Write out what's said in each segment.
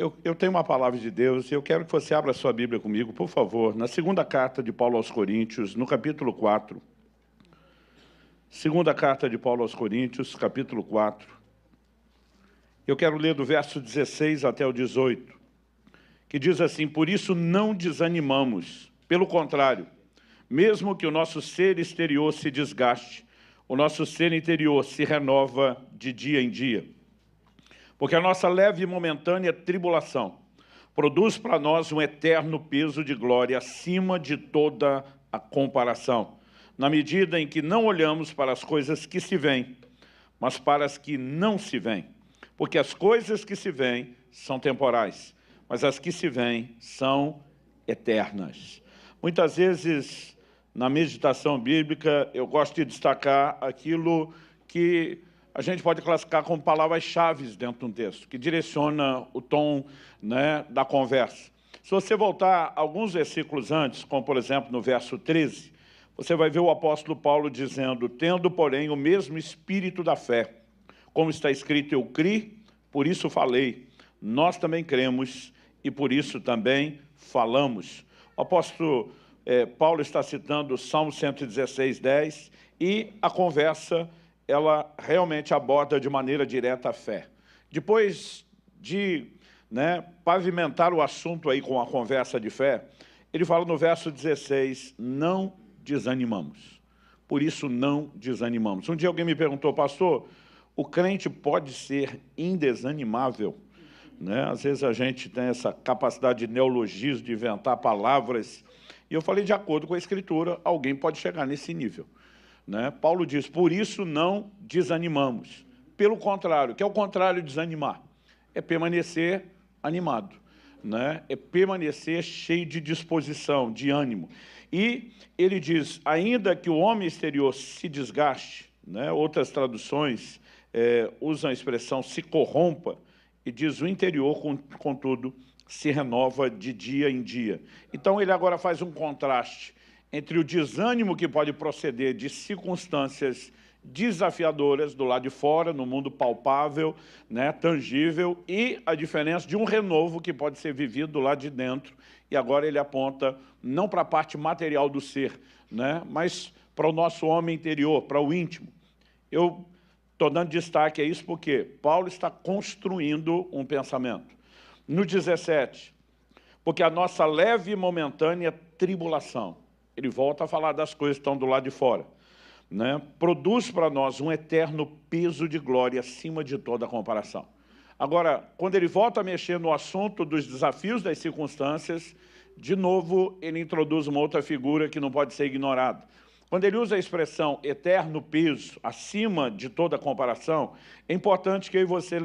Eu tenho uma palavra de Deus e eu quero que você abra a sua Bíblia comigo, por favor, na segunda carta de Paulo aos Coríntios, no capítulo 4. Segunda carta de Paulo aos Coríntios, capítulo 4. Eu quero ler do verso 16 até o 18, que diz assim: por isso não desanimamos, pelo contrário, mesmo que o nosso ser exterior se desgaste, o nosso ser interior se renova de dia em dia. Porque a nossa leve e momentânea tribulação produz para nós um eterno peso de glória acima de toda a comparação, na medida em que não olhamos para as coisas que se veem, mas para as que não se veem. Porque as coisas que se veem são temporais, mas as que se veem são eternas. Muitas vezes, na meditação bíblica, eu gosto de destacar aquilo que a gente pode classificar como palavras-chave dentro de um texto, que direciona o tom, né, da conversa. Se você voltar alguns versículos antes, como por exemplo no verso 13, você vai ver o apóstolo Paulo dizendo: tendo, porém, o mesmo espírito da fé, como está escrito, eu criei, por isso falei, nós também cremos e por isso também falamos. O apóstolo Paulo está citando o Salmo 116, 10, e a conversa ela realmente aborda de maneira direta a fé. Depois de pavimentar o assunto aí com a conversa de fé, ele fala no verso 16, não desanimamos. Por isso não desanimamos. Um dia alguém me perguntou: pastor, o crente pode ser indesanimável? Às vezes a gente tem essa capacidade de neologismo, de inventar palavras, e eu falei, de acordo com a Escritura, alguém pode chegar nesse nível. Paulo diz, por isso não desanimamos. Pelo contrário, que é o contrário de desanimar? É permanecer animado, é permanecer cheio de disposição, de ânimo. E ele diz, ainda que o homem exterior se desgaste, outras traduções usam a expressão se corrompa, e diz o interior, contudo, se renova de dia em dia. Então ele agora faz um contraste entre o desânimo que pode proceder de circunstâncias desafiadoras do lado de fora, no mundo palpável, tangível, e a diferença de um renovo que pode ser vivido do lado de dentro. E agora ele aponta não para a parte material do ser, mas para o nosso homem interior, para o íntimo. Eu estou dando destaque a isso porque Paulo está construindo um pensamento. No 17, porque a nossa leve e momentânea tribulação, ele volta a falar das coisas que estão do lado de fora, produz para nós um eterno peso de glória acima de toda a comparação. Agora, quando ele volta a mexer no assunto dos desafios das circunstâncias, de novo ele introduz uma outra figura que não pode ser ignorada. Quando ele usa a expressão eterno peso, acima de toda comparação, é importante que eu e você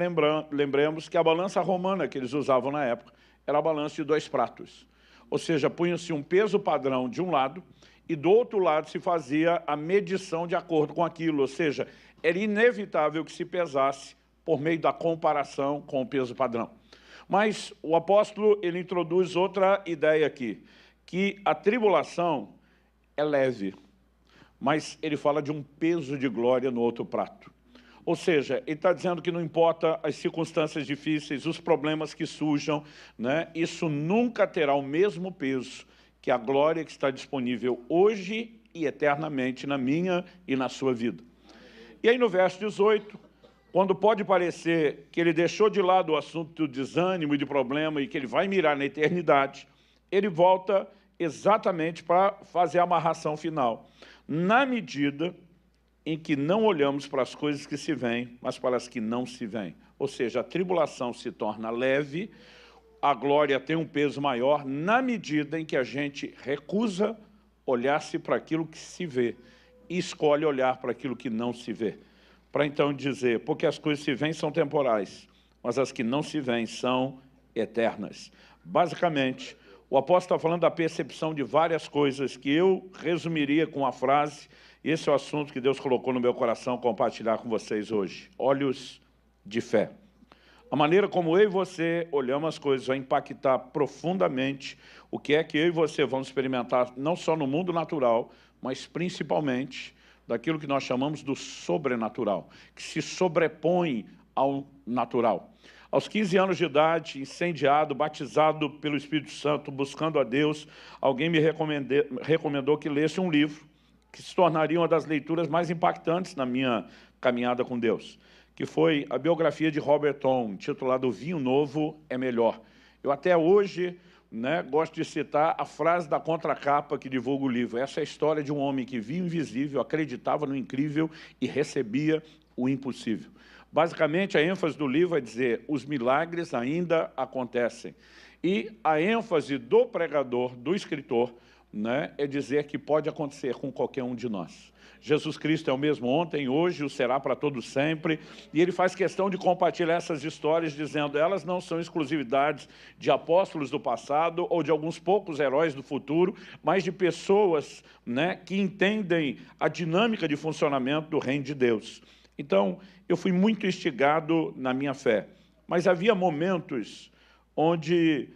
lembremos que a balança romana que eles usavam na época era a balança de 2 pratos. Ou seja, punha-se um peso padrão de um lado e do outro lado se fazia a medição de acordo com aquilo. Ou seja, era inevitável que se pesasse por meio da comparação com o peso padrão. Mas o apóstolo ele introduz outra ideia aqui, que a tribulação é leve, mas ele fala de um peso de glória no outro prato. Ou seja, ele está dizendo que não importa as circunstâncias difíceis, os problemas que surjam, isso nunca terá o mesmo peso que a glória que está disponível hoje e eternamente na minha e na sua vida. E aí no verso 18, quando pode parecer que ele deixou de lado o assunto do desânimo e de problema e que ele vai mirar na eternidade, ele volta exatamente para fazer a amarração final. Na medida em que não olhamos para as coisas que se veem, mas para as que não se veem. Ou seja, a tribulação se torna leve, a glória tem um peso maior, na medida em que a gente recusa olhar-se para aquilo que se vê e escolhe olhar para aquilo que não se vê. Para então dizer, porque as coisas que se veem são temporais, mas as que não se veem são eternas. Basicamente, o apóstolo está falando da percepção de várias coisas que eu resumiria com a frase: esse é o assunto que Deus colocou no meu coração compartilhar com vocês hoje. Olhos de fé. A maneira como eu e você olhamos as coisas vai impactar profundamente o que é que eu e você vamos experimentar, não só no mundo natural, mas principalmente daquilo que nós chamamos do sobrenatural, que se sobrepõe ao natural. Aos 15 anos de idade, incendiado, batizado pelo Espírito Santo, buscando a Deus, alguém me recomendou que lesse um livro que se tornaria uma das leituras mais impactantes na minha caminhada com Deus, que foi a biografia de Robert Thom, intitulada O Vinho Novo é Melhor. Eu até hoje, gosto de citar a frase da contracapa que divulga o livro. Essa é a história de um homem que via o invisível, acreditava no incrível e recebia o impossível. Basicamente, a ênfase do livro é dizer, os milagres ainda acontecem. E a ênfase do pregador, do escritor, é dizer que pode acontecer com qualquer um de nós. Jesus Cristo é o mesmo ontem, hoje, o será para todos sempre, e ele faz questão de compartilhar essas histórias, dizendo elas não são exclusividades de apóstolos do passado ou de alguns poucos heróis do futuro, mas de pessoas que entendem a dinâmica de funcionamento do reino de Deus. Então, eu fui muito instigado na minha fé, mas havia momentos onde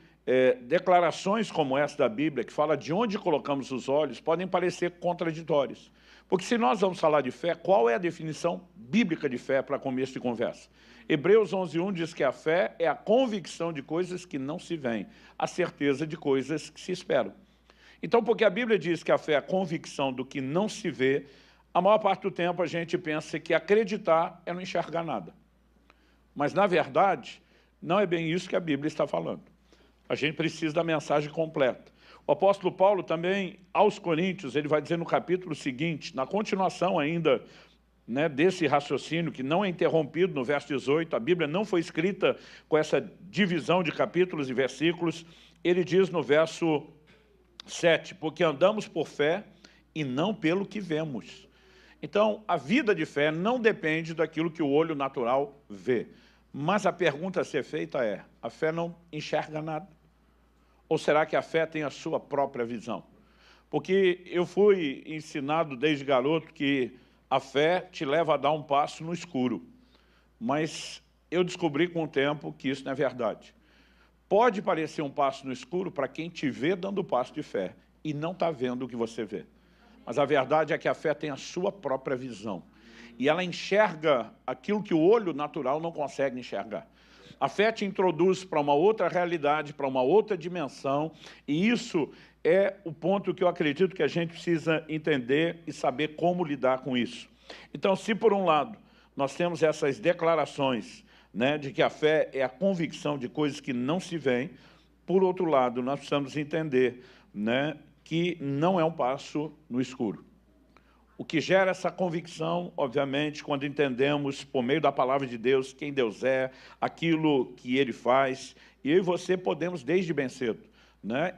declarações como essa da Bíblia, que fala de onde colocamos os olhos, podem parecer contraditórias. Porque se nós vamos falar de fé, qual é a definição bíblica de fé para começo de conversa? Hebreus 11:1 diz que a fé é a convicção de coisas que não se veem, a certeza de coisas que se esperam. Então, porque a Bíblia diz que a fé é a convicção do que não se vê, a maior parte do tempo a gente pensa que acreditar é não enxergar nada. Mas, na verdade, não é bem isso que a Bíblia está falando. A gente precisa da mensagem completa. O apóstolo Paulo também, aos Coríntios, ele vai dizer no capítulo seguinte, na continuação ainda desse raciocínio, que não é interrompido no verso 18, a Bíblia não foi escrita com essa divisão de capítulos e versículos, ele diz no verso 7, porque andamos por fé e não pelo que vemos. Então, a vida de fé não depende daquilo que o olho natural vê. Mas a pergunta a ser feita é, a fé não enxerga nada? Ou será que a fé tem a sua própria visão? Porque eu fui ensinado desde garoto que a fé te leva a dar um passo no escuro. Mas eu descobri com o tempo que isso não é verdade. Pode parecer um passo no escuro para quem te vê dando o passo de fé e não está vendo o que você vê. Mas a verdade é que a fé tem a sua própria visão. E ela enxerga aquilo que o olho natural não consegue enxergar. A fé te introduz para uma outra realidade, para uma outra dimensão, e isso é o ponto que eu acredito que a gente precisa entender e saber como lidar com isso. Então, se por um lado nós temos essas declarações de que a fé é a convicção de coisas que não se veem, por outro lado, nós precisamos entender que não é um passo no escuro. O que gera essa convicção, obviamente, quando entendemos, por meio da palavra de Deus, quem Deus é, aquilo que Ele faz, e eu e você podemos, desde bem cedo,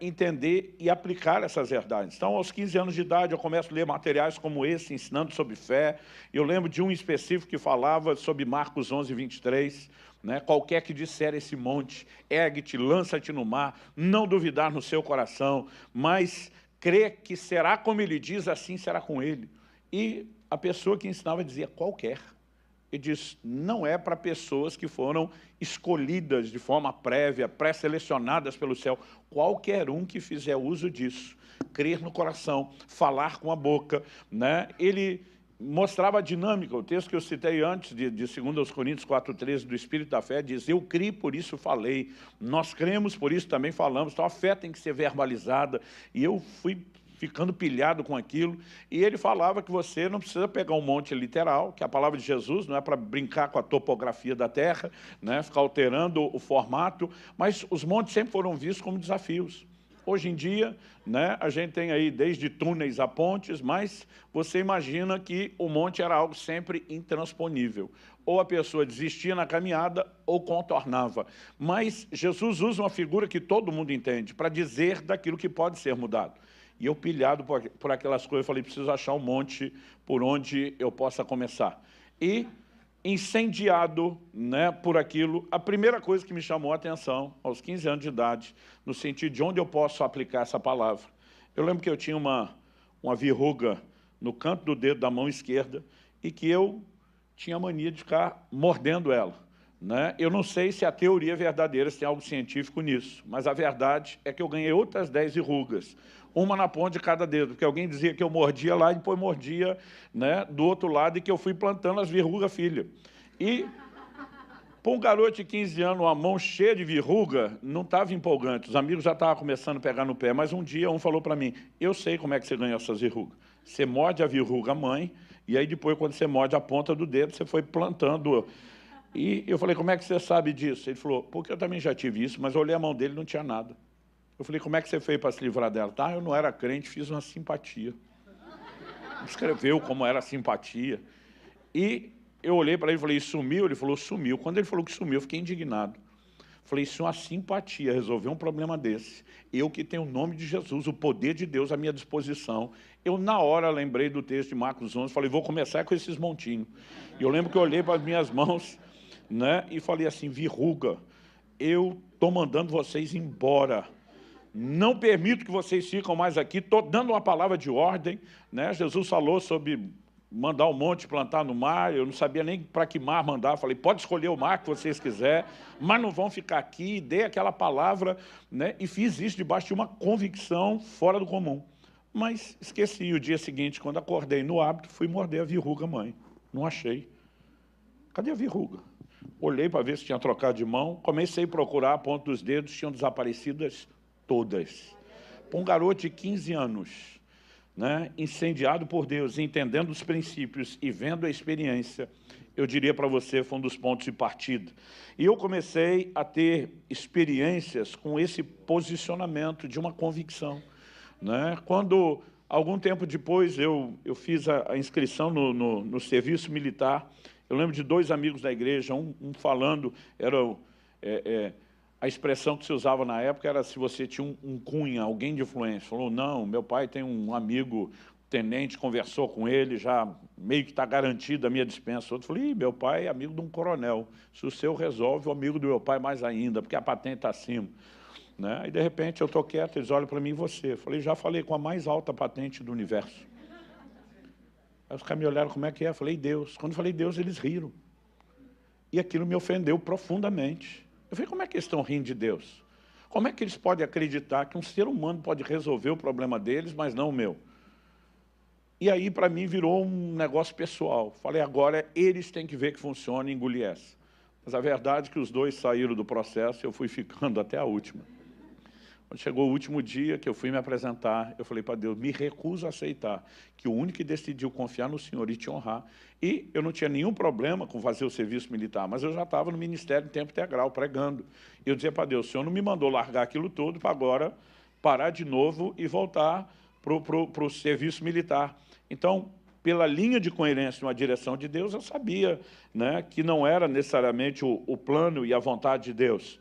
entender e aplicar essas verdades. Então, aos 15 anos de idade, eu começo a ler materiais como esse, ensinando sobre fé. Eu lembro de um específico que falava sobre Marcos 11:23, qualquer que disser esse monte, ergue-te, lança-te no mar, não duvidar no seu coração, mas crer que será como ele diz, assim será com ele. E a pessoa que ensinava dizia qualquer. Ele diz, não é para pessoas que foram escolhidas de forma prévia, pré-selecionadas pelo céu. Qualquer um que fizer uso disso, crer no coração, falar com a boca, Ele mostrava a dinâmica. O texto que eu citei antes, de 2 Coríntios 4:13, do Espírito da Fé, diz, eu criei, por isso falei. Nós cremos, por isso também falamos. Então, a fé tem que ser verbalizada. E eu fui ficando pilhado com aquilo, e ele falava que você não precisa pegar um monte literal, que a palavra de Jesus não é para brincar com a topografia da terra, ficar alterando o formato, mas os montes sempre foram vistos como desafios. Hoje em dia, a gente tem aí desde túneis a pontes, mas você imagina que o monte era algo sempre intransponível. Ou a pessoa desistia na caminhada ou contornava. Mas Jesus usa uma figura que todo mundo entende, para dizer daquilo que pode ser mudado. E eu, pilhado por aquelas coisas, falei, preciso achar um monte por onde eu possa começar. E, incendiado por aquilo, a primeira coisa que me chamou a atenção, aos 15 anos de idade, no sentido de onde eu posso aplicar essa palavra. Eu lembro que eu tinha uma verruga no canto do dedo da mão esquerda e que eu tinha a mania de ficar mordendo ela. Eu não sei se a teoria é verdadeira, se tem algo científico nisso, mas a verdade é que eu ganhei outras 10 verrugas, uma na ponta de cada dedo, porque alguém dizia que eu mordia lá e depois mordia do outro lado e que eu fui plantando as verrugas, filha. E Para um garoto de 15 anos, uma mão cheia de verruga, não estava empolgante. Os amigos já estavam começando a pegar no pé. Mas um dia um falou para mim, eu sei como é que você ganha essas verrugas. Você morde a verruga mãe, e aí depois, quando você morde a ponta do dedo, você foi plantando. E eu falei, como é que você sabe disso? Ele falou, porque eu também já tive isso, mas eu olhei a mão dele e não tinha nada. Eu falei, como é que você fez para se livrar dela? Tá, eu não era crente, fiz uma simpatia. Escreveu como era a simpatia. E eu olhei para ele e falei, sumiu? Ele falou, sumiu. Quando ele falou que sumiu, eu fiquei indignado. Falei, isso é uma simpatia, resolver um problema desse. Eu que tenho o nome de Jesus, o poder de Deus à minha disposição. Eu, na hora, lembrei do texto de Marcos 11, falei, vou começar com esses montinhos. E eu lembro que eu olhei para as minhas mãos, né, e falei assim, verruga, eu estou mandando vocês embora. Não permito que vocês fiquem mais aqui. Estou dando uma palavra de ordem, né? Jesus falou sobre mandar um monte plantar no mar. Eu não sabia nem para que mar mandar. Falei, pode escolher o mar que vocês quiserem, mas não vão ficar aqui. Dei aquela palavra, né? E fiz isso debaixo de uma convicção fora do comum. Mas esqueci. O dia seguinte, quando acordei no hábito, fui morder a verruga mãe. Não achei. Cadê a verruga? Olhei para ver se tinha trocado de mão. Comecei a procurar, a ponta dos dedos, tinham desaparecidas todas. Para um garoto de 15 anos, né, incendiado por Deus, entendendo os princípios e vendo a experiência, eu diria para você, foi um dos pontos de partida. E eu comecei a ter experiências com esse posicionamento de uma convicção, né? Quando, algum tempo depois, eu fiz a inscrição no serviço militar, eu lembro de dois amigos da igreja, um falando, era a expressão que se usava na época era se você tinha um cunha, alguém de influência. Falou, não, meu pai tem um amigo tenente, conversou com ele, já meio que está garantido a minha dispensa. Outro falou, meu pai é amigo de um coronel. Se o seu resolve, o amigo do meu pai mais ainda, porque a patente está acima. Né? E, de repente, eu estou quieto, eles olham para mim e você. Eu falei, já falei com a mais alta patente do universo. Aí os caras me olharam, como é que é? Eu falei, Deus. Quando eu falei Deus, eles riram. E aquilo me ofendeu profundamente. Eu falei, como é que eles estão rindo de Deus? Como é que eles podem acreditar que um ser humano pode resolver o problema deles, mas não o meu? E aí, para mim, virou um negócio pessoal. Falei, agora eles têm que ver que funciona e engolir essa. Mas a verdade é que os dois saíram do processo e eu fui ficando até a última. Quando chegou o último dia que eu fui me apresentar, eu falei para Deus, me recuso a aceitar que o único que decidiu confiar no Senhor e te honrar, e eu não tinha nenhum problema com fazer o serviço militar, mas eu já estava no ministério em tempo integral, pregando. E eu dizia para Deus, o Senhor não me mandou largar aquilo tudo para agora parar de novo e voltar para o serviço militar. Então, pela linha de coerência uma direção de Deus, eu sabia, né, que não era necessariamente o plano e a vontade de Deus.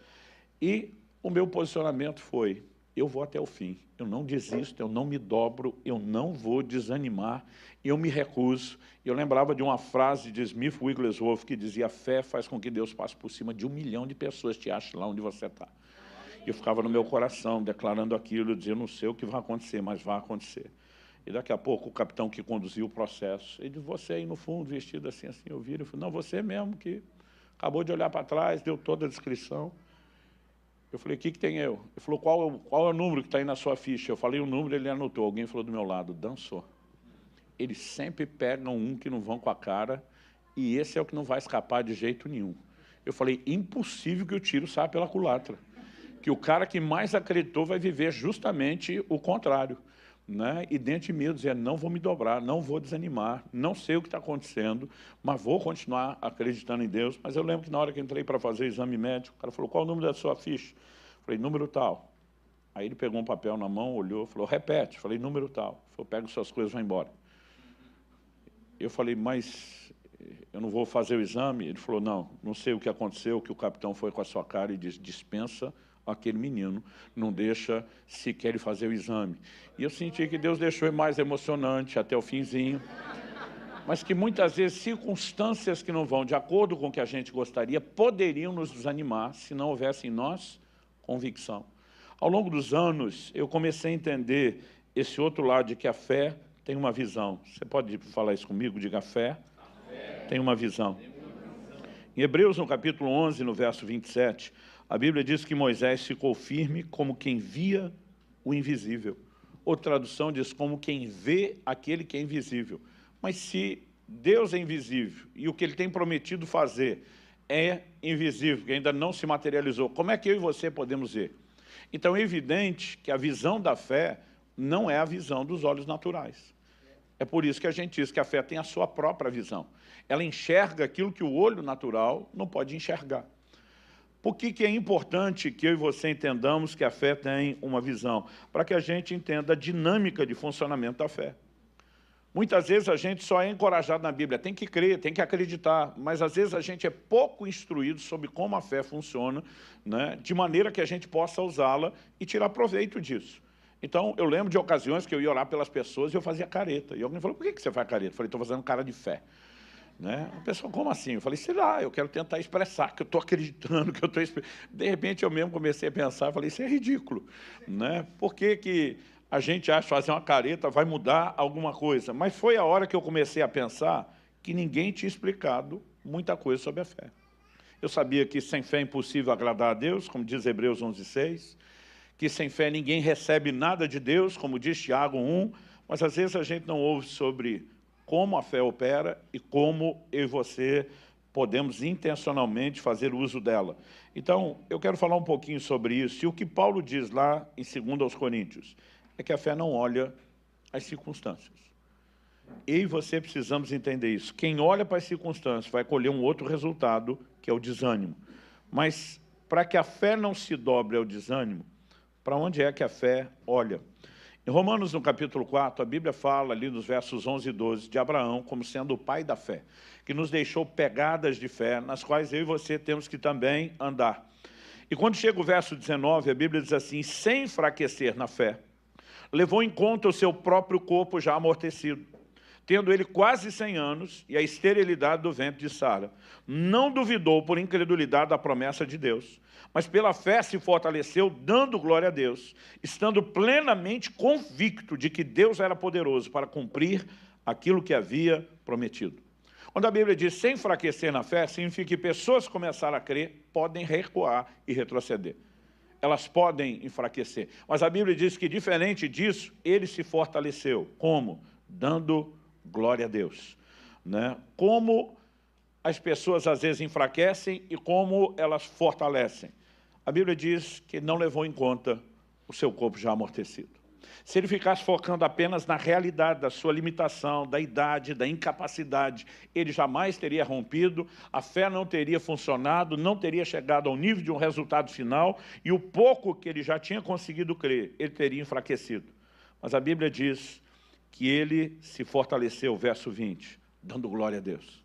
E o meu posicionamento foi, eu vou até o fim, eu não desisto, eu não me dobro, eu não vou desanimar, eu me recuso. Eu lembrava de uma frase de Smith Wigglesworth que dizia, a fé faz com que Deus passe por cima de 1 milhão de pessoas, te ache lá onde você está. Eu ficava no meu coração, declarando aquilo, eu dizia, não sei o que vai acontecer, mas vai acontecer. E daqui a pouco o capitão que conduziu o processo, ele disse, você aí no fundo, vestido assim, eu viro, eu falei, não, você mesmo que acabou de olhar para trás, deu toda a descrição. Eu falei, o que tem eu? Ele falou, qual é o número que está aí na sua ficha? Eu falei o número, ele anotou. Alguém falou do meu lado, dançou. Eles sempre pegam um que não vão com a cara, e esse é o que não vai escapar de jeito nenhum. Eu falei, impossível que o tiro saia pela culatra. Que o cara que mais acreditou vai viver justamente o contrário. Né? E dentro de mim eu dizia, não vou me dobrar, não vou desanimar, não sei o que está acontecendo, mas vou continuar acreditando em Deus. Mas eu lembro que na hora que entrei para fazer o exame médico, o cara falou, qual o número da sua ficha? Eu falei, número tal. Aí ele pegou um papel na mão, olhou, falou, repete. Eu falei, número tal. Ele falou, pega suas coisas e vai embora. Eu falei, mas eu não vou fazer o exame? Ele falou, não sei o que aconteceu, que o capitão foi com a sua cara e disse, dispensa aquele menino, não deixa sequer ele fazer o exame. E eu senti que Deus deixou ele mais emocionante até o finzinho, mas que muitas vezes circunstâncias que não vão de acordo com o que a gente gostaria poderiam nos desanimar se não houvesse em nós convicção. Ao longo dos anos, eu comecei a entender esse outro lado de que a fé tem uma visão. Você pode falar isso comigo? Diga, a fé tem uma visão. Em Hebreus, no capítulo 11, no verso 27, a Bíblia diz que Moisés ficou firme como quem via o invisível. Outra tradução diz como quem vê aquele que é invisível. Mas se Deus é invisível e o que Ele tem prometido fazer é invisível, que ainda não se materializou. Como é que eu e você podemos ver? Então é evidente que a visão da fé não é a visão dos olhos naturais. É por isso que a gente diz que a fé tem a sua própria visão. Ela enxerga aquilo que o olho natural não pode enxergar. Por que é importante que eu e você entendamos que a fé tem uma visão? Para que a gente entenda a dinâmica de funcionamento da fé. Muitas vezes a gente só é encorajado na Bíblia, tem que crer, tem que acreditar, mas às vezes a gente é pouco instruído sobre como a fé funciona, né, de maneira que a gente possa usá-la e tirar proveito disso. Então, eu lembro de ocasiões que eu ia orar pelas pessoas e eu fazia careta. E alguém falou, por que você faz careta? Eu falei, estou fazendo cara de fé. Né? A pessoa, como assim? Eu falei, sei lá, eu quero tentar expressar que eu estou acreditando, que eu estou... De repente, eu mesmo comecei a pensar, eu falei, isso é ridículo. Né? Por que a gente acha que fazer uma careta vai mudar alguma coisa? Mas foi a hora que eu comecei a pensar que ninguém tinha explicado muita coisa sobre a fé. Eu sabia que sem fé é impossível agradar a Deus, como diz Hebreus 11:6, que sem fé ninguém recebe nada de Deus, como diz Tiago 1, mas às vezes a gente não ouve sobre como a fé opera e como eu e você podemos intencionalmente fazer uso dela. Então, eu quero falar um pouquinho sobre isso. E o que Paulo diz lá em 2 aos Coríntios é que a fé não olha as circunstâncias. Eu e você precisamos entender isso. Quem olha para as circunstâncias vai colher um outro resultado, que é o desânimo. Mas, para que a fé não se dobre ao desânimo, para onde é que a fé olha? Em Romanos, no capítulo 4, a Bíblia fala ali nos versos 11 e 12 de Abraão como sendo o pai da fé, que nos deixou pegadas de fé, nas quais eu e você temos que também andar. E quando chega o verso 19, a Bíblia diz assim, sem enfraquecer na fé, levou em conta o seu próprio corpo já amortecido, tendo ele quase 100 anos e a esterilidade do ventre de Sara. Não duvidou por incredulidade da promessa de Deus, mas pela fé se fortaleceu, dando glória a Deus, estando plenamente convicto de que Deus era poderoso para cumprir aquilo que havia prometido. Quando a Bíblia diz sem enfraquecer na fé, significa que pessoas que começaram a crer podem recuar e retroceder. Elas podem enfraquecer. Mas a Bíblia diz que, diferente disso, ele se fortaleceu. Como? Dando glória a Deus. Né? Como as pessoas às vezes enfraquecem e como elas fortalecem. A Bíblia diz que não levou em conta o seu corpo já amortecido. Se ele ficasse focando apenas na realidade da sua limitação, da idade, da incapacidade, ele jamais teria rompido, a fé não teria funcionado, não teria chegado ao nível de um resultado final, e o pouco que ele já tinha conseguido crer, ele teria enfraquecido. Mas a Bíblia diz que ele se fortaleceu, verso 20, dando glória a Deus.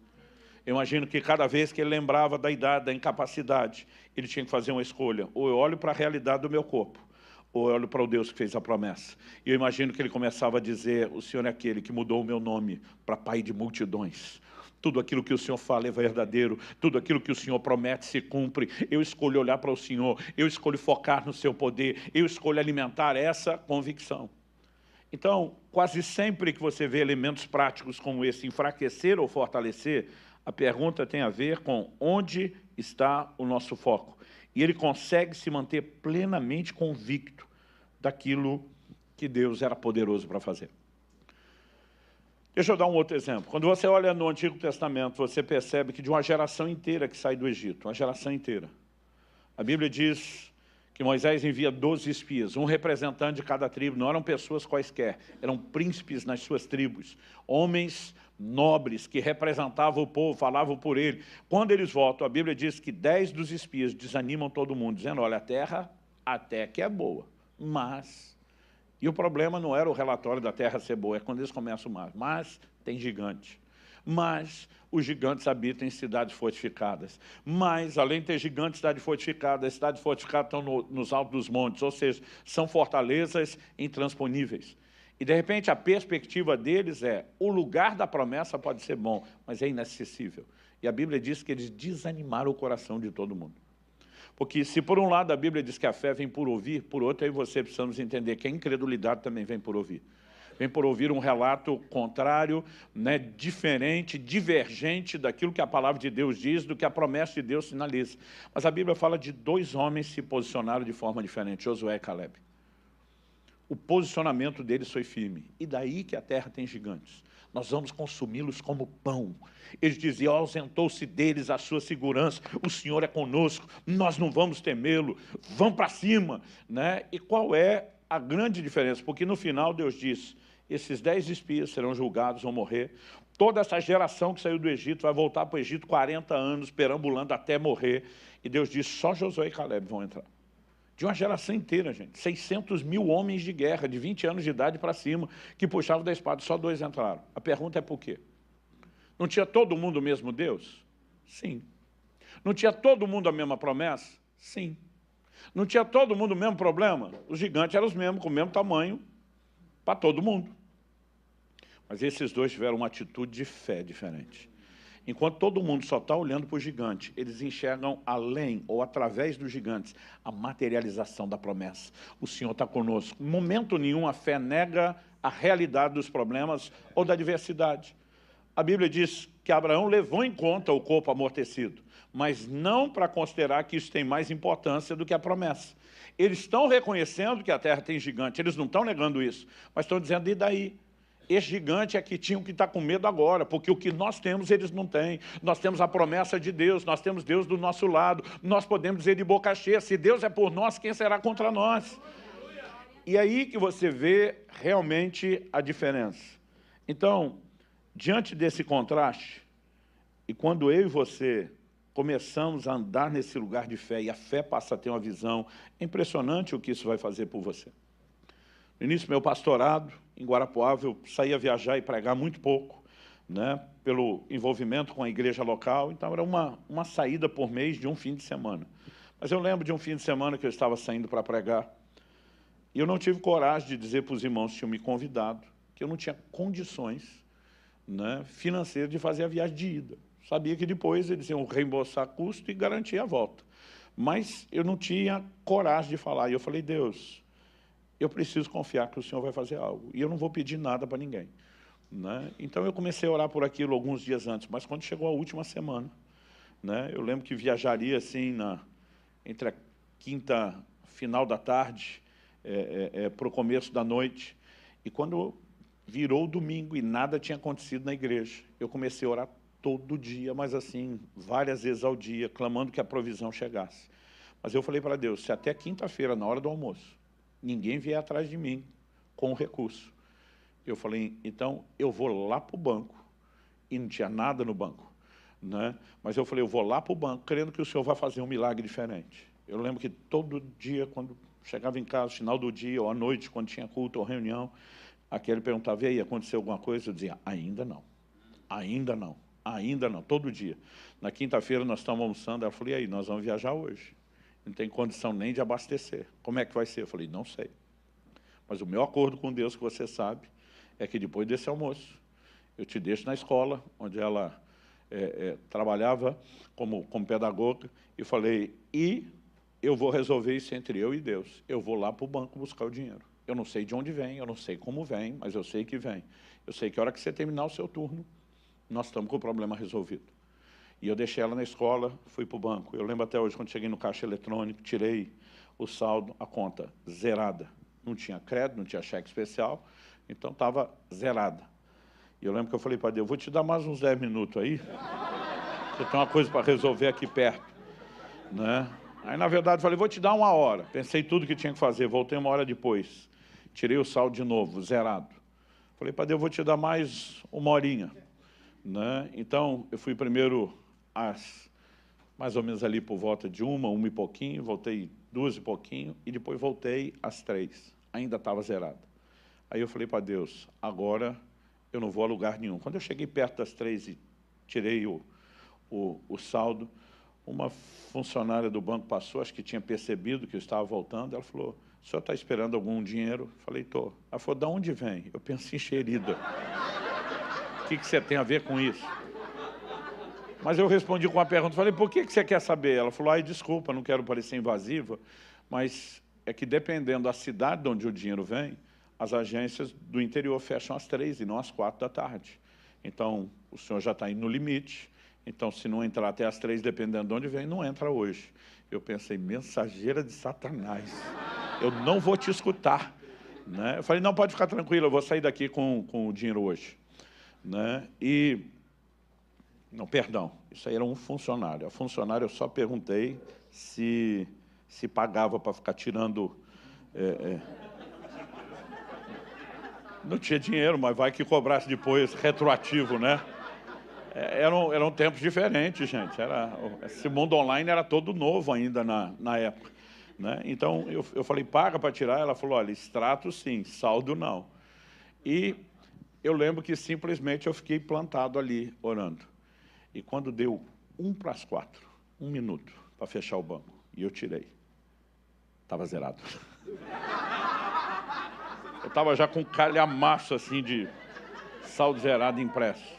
Eu imagino que cada vez que ele lembrava da idade, da incapacidade, ele tinha que fazer uma escolha. Ou eu olho para a realidade do meu corpo, ou eu olho para o Deus que fez a promessa. E eu imagino que ele começava a dizer, o Senhor é aquele que mudou o meu nome para Pai de multidões. Tudo aquilo que o Senhor fala é verdadeiro, tudo aquilo que o Senhor promete se cumpre. Eu escolho olhar para o Senhor, eu escolho focar no seu poder, eu escolho alimentar essa convicção. Então, quase sempre que você vê elementos práticos como esse, enfraquecer ou fortalecer, a pergunta tem a ver com onde está o nosso foco. E ele consegue se manter plenamente convicto daquilo que Deus era poderoso para fazer. Deixa eu dar um outro exemplo. Quando você olha no Antigo Testamento, você percebe que de uma geração inteira que sai do Egito, uma geração inteira, a Bíblia diz que Moisés envia 12 espias, um representante de cada tribo, não eram pessoas quaisquer, eram príncipes nas suas tribos, homens nobres que representavam o povo, falavam por ele. Quando eles voltam, a Bíblia diz que 10 dos espias desanimam todo mundo, dizendo, olha, a terra até que é boa, mas... E o problema não era o relatório da terra ser boa, é quando eles começam mais. Mas tem gigante. Mas os gigantes habitam em cidades fortificadas. Mas, além de ter gigantes, cidades fortificadas, as cidades fortificadas estão nos altos dos montes, ou seja, são fortalezas intransponíveis. E, de repente, a perspectiva deles é, o lugar da promessa pode ser bom, mas é inacessível. E a Bíblia diz que eles desanimaram o coração de todo mundo. Porque se por um lado a Bíblia diz que a fé vem por ouvir, por outro aí você precisamos entender que a incredulidade também vem por ouvir. Vem por ouvir um relato contrário, né, diferente, divergente daquilo que a palavra de Deus diz, do que a promessa de Deus sinaliza. Mas a Bíblia fala de 2 homens que se posicionaram de forma diferente, Josué e Caleb. O posicionamento deles foi firme. E daí que a terra tem gigantes. nós vamos consumi-los como pão. Eles diziam, ausentou-se deles a sua segurança, o Senhor é conosco, nós não vamos temê-lo, vamos para cima, né? E qual é a grande diferença? Porque no final Deus diz, esses 10 espias serão julgados, vão morrer, toda essa geração que saiu do Egito vai voltar para o Egito 40 anos, perambulando até morrer, e Deus diz, só Josué e Caleb vão entrar. De uma geração inteira, gente, 600 mil homens de guerra, de 20 anos de idade para cima, que puxavam da espada, só 2 entraram. A pergunta é por quê? Não tinha todo mundo o mesmo Deus? Sim. Não tinha todo mundo a mesma promessa? Sim. Não tinha todo mundo o mesmo problema? Os gigantes eram os mesmos, com o mesmo tamanho, para todo mundo. Mas esses 2 tiveram uma atitude de fé diferente. Enquanto todo mundo só está olhando para o gigante, eles enxergam além ou através dos gigantes a materialização da promessa. O Senhor está conosco. Em momento nenhum a fé nega a realidade dos problemas ou da adversidade. A Bíblia diz que Abraão levou em conta o corpo amortecido, mas não para considerar que isso tem mais importância do que a promessa. Eles estão reconhecendo que a terra tem gigante, eles não estão negando isso, mas estão dizendo, e daí? Esse gigante é que tinham que estar com medo agora, porque o que nós temos, eles não têm. Nós temos a promessa de Deus, nós temos Deus do nosso lado, nós podemos dizer de boca cheia, se Deus é por nós, quem será contra nós? E aí que você vê realmente a diferença. Então, diante desse contraste, e quando eu e você começamos a andar nesse lugar de fé, e a fé passa a ter uma visão, é impressionante o que isso vai fazer por você. No início do meu pastorado, em Guarapuava, eu saía viajar e pregar muito pouco, né, pelo envolvimento com a igreja local, então era uma saída por mês de um fim de semana. Mas eu lembro de um fim de semana que eu estava saindo para pregar, e eu não tive coragem de dizer para os irmãos que tinham me convidado, que eu não tinha condições, né, financeiras de fazer a viagem de ida. Sabia que depois eles iam reembolsar custo e garantir a volta. Mas eu não tinha coragem de falar, e eu falei, Deus, eu preciso confiar que o Senhor vai fazer algo. E eu não vou pedir nada para ninguém, né? Então, eu comecei a orar por aquilo alguns dias antes, mas quando chegou a última semana, né, eu lembro que viajaria assim, entre a quinta, final da tarde, para o começo da noite. E quando virou o domingo e nada tinha acontecido na igreja, eu comecei a orar todo dia, mas assim, várias vezes ao dia, clamando que a provisão chegasse. Mas eu falei para Deus, se até quinta-feira, na hora do almoço, ninguém vier atrás de mim com o recurso. Eu falei, então eu vou lá para o banco, e não tinha nada no banco, né? Mas eu falei, eu vou lá para o banco, crendo que o Senhor vai fazer um milagre diferente. Eu lembro que todo dia, quando chegava em casa, final do dia, ou à noite, quando tinha culto ou reunião, aquele perguntava, e aí, aconteceu alguma coisa? Eu dizia, ainda não, ainda não, ainda não, todo dia. Na quinta-feira nós estamos almoçando, ela falou, e aí, nós vamos viajar hoje. Não tem condição nem de abastecer. Como é que vai ser? Eu falei, não sei. Mas o meu acordo com Deus, que você sabe, é que depois desse almoço, eu te deixo na escola, onde ela trabalhava como pedagoga, e falei, e eu vou resolver isso entre eu e Deus. Eu vou lá para o banco buscar o dinheiro. Eu não sei de onde vem, eu não sei como vem, mas eu sei que vem. Eu sei que a hora que você terminar o seu turno, nós estamos com o problema resolvido. E eu deixei ela na escola, fui para o banco. Eu lembro até hoje, quando cheguei no caixa eletrônico, tirei o saldo, a conta zerada. Não tinha crédito, não tinha cheque especial, então estava zerada. E eu lembro que eu falei para Deus, vou te dar mais uns 10 minutos aí, porque eu tenho uma coisa para resolver aqui perto, né? Aí, na verdade, eu falei, vou te dar 1 hora. Pensei tudo que tinha que fazer, voltei 1 hora depois. Tirei o saldo de novo, zerado. Falei para Deus, vou te dar mais 1 horinha, né? Então, eu fui primeiro mais ou menos ali por volta de 1 e pouquinho, voltei 2 e pouquinho, e depois voltei às 3. Ainda estava zerado. Aí eu falei para Deus, agora eu não vou a lugar nenhum. Quando eu cheguei perto das 3 e tirei o saldo, uma funcionária do banco passou, acho que tinha percebido que eu estava voltando, ela falou, o senhor está esperando algum dinheiro? Eu falei, estou. Ela falou, de onde vem? Eu pensei, enxerida. O que você tem a ver com isso? Mas eu respondi com uma pergunta, falei, por que você quer saber? Ela falou, ai, desculpa, não quero parecer invasiva, mas é que dependendo da cidade de onde o dinheiro vem, as agências do interior fecham às 3 e não às 4 da tarde. Então, o senhor já está indo no limite, então se não entrar até às 3, dependendo de onde vem, não entra hoje. Eu pensei, mensageira de Satanás, eu não vou te escutar, né? Eu falei, não, pode ficar tranquilo, eu vou sair daqui com o dinheiro hoje. né? Não, perdão, isso aí era um funcionário. A funcionária eu só perguntei se pagava para ficar tirando... Não tinha dinheiro, mas vai que cobrasse depois retroativo, né? Eram tempos diferentes, gente. Esse mundo online era todo novo ainda na época, né? Então, eu falei, paga para tirar? Ela falou, olha, extrato sim, saldo não. E eu lembro que simplesmente eu fiquei plantado ali, orando. E quando deu 1:45, 1 minuto para fechar o banco, e eu tirei, estava zerado. Eu estava já com calhamaço assim de saldo zerado impresso.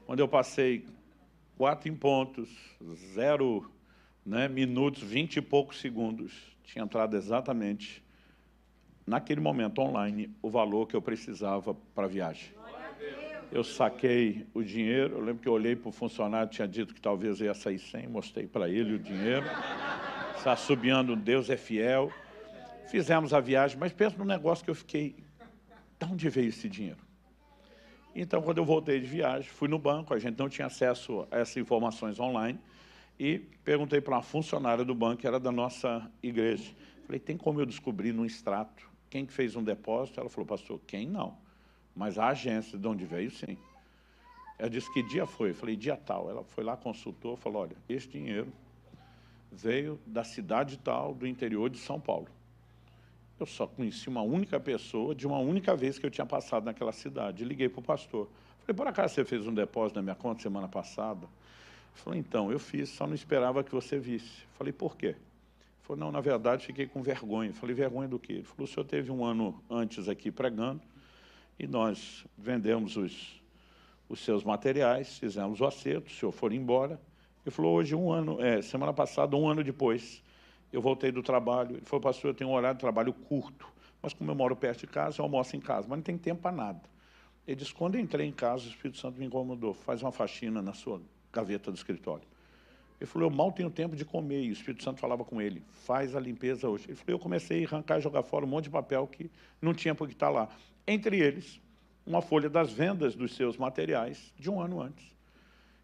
Quando eu passei 4 em pontos, 0, né, minutos, 20 e poucos segundos, tinha entrado exatamente, naquele momento online, o valor que eu precisava para a viagem. Eu saquei o dinheiro, eu lembro que eu olhei para o funcionário, tinha dito que talvez ia sair 100, mostrei para ele o dinheiro, está assobiando, Deus é fiel. Fizemos a viagem, mas pensa num negócio que eu fiquei, de onde veio esse dinheiro? Então, quando eu voltei de viagem, fui no banco, a gente não tinha acesso a essas informações online, e perguntei para uma funcionária do banco, que era da nossa igreja. Falei, tem como eu descobrir no extrato quem que fez um depósito? Ela falou, pastor, quem não? Mas a agência de onde veio, sim. Ela disse, que dia foi? Eu falei, dia tal. Ela foi lá, consultou, falou, olha, esse dinheiro veio da cidade tal, do interior de São Paulo. Eu só conheci uma única pessoa, de uma única vez que eu tinha passado naquela cidade. Liguei para o pastor. Falei, por acaso você fez um depósito na minha conta semana passada? Ele falou, então, eu fiz, só não esperava que você visse. Falei, por quê? Ele falou, não, na verdade, fiquei com vergonha. Falei, vergonha do quê? Ele falou, o senhor teve um ano antes aqui pregando, e nós vendemos os seus materiais, fizemos o acerto, o senhor foi embora. Ele falou, hoje, semana passada, 1 ano depois, eu voltei do trabalho. Ele falou, pastor, eu tenho um horário de trabalho curto, mas como eu moro perto de casa, eu almoço em casa, mas não tem tempo para nada. Ele disse, quando eu entrei em casa, o Espírito Santo me incomodou, faz uma faxina na sua gaveta do escritório. Ele falou, eu mal tenho tempo de comer, e o Espírito Santo falava com ele, faz a limpeza hoje. Ele falou, eu comecei a arrancar e jogar fora um monte de papel que não tinha por que estar lá. Entre eles, uma folha das vendas dos seus materiais de 1 ano antes.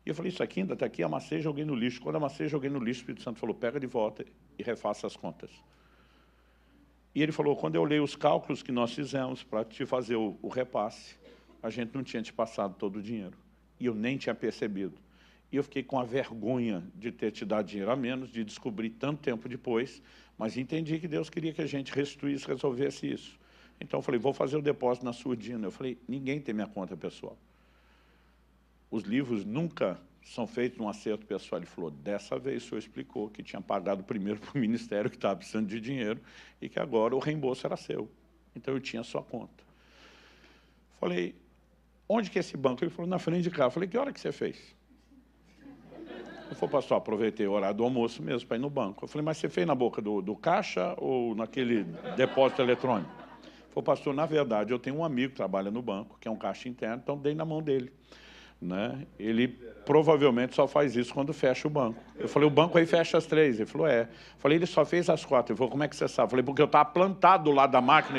E eu falei, isso aqui ainda está aqui, amassei e joguei no lixo. Quando amassei e joguei no lixo, o Espírito Santo falou, pega de volta e refaça as contas. E ele falou, quando eu olhei os cálculos que nós fizemos para te fazer o repasse, a gente não tinha te passado todo o dinheiro. E eu nem tinha percebido. E eu fiquei com a vergonha de ter te dado dinheiro a menos, de descobrir tanto tempo depois, mas entendi que Deus queria que a gente restituísse, resolvesse isso. Então eu falei, vou fazer o depósito na sua Dina. Eu falei, ninguém tem minha conta pessoal. Os livros nunca são feitos num acerto pessoal. Ele falou, dessa vez o senhor explicou que tinha pagado primeiro para o ministério, que estava precisando de dinheiro, e que agora o reembolso era seu. Então eu tinha a sua conta. Falei, onde que é esse banco? Ele falou, na frente de cá. Eu falei, que hora que você fez? Ele falou, pastor, aproveitei o horário do almoço mesmo para ir no banco. Eu falei, mas você fez na boca do caixa ou naquele depósito eletrônico? Ele falou, pastor, na verdade, eu tenho um amigo que trabalha no banco, que é um caixa interno, então dei na mão dele. Né? Ele provavelmente só faz isso quando fecha o banco. Eu falei, o banco aí fecha às 3. Ele falou, é. Eu falei, ele só fez às 4. Ele falou, como é que você sabe? Eu falei, porque eu estava plantado do lado da máquina.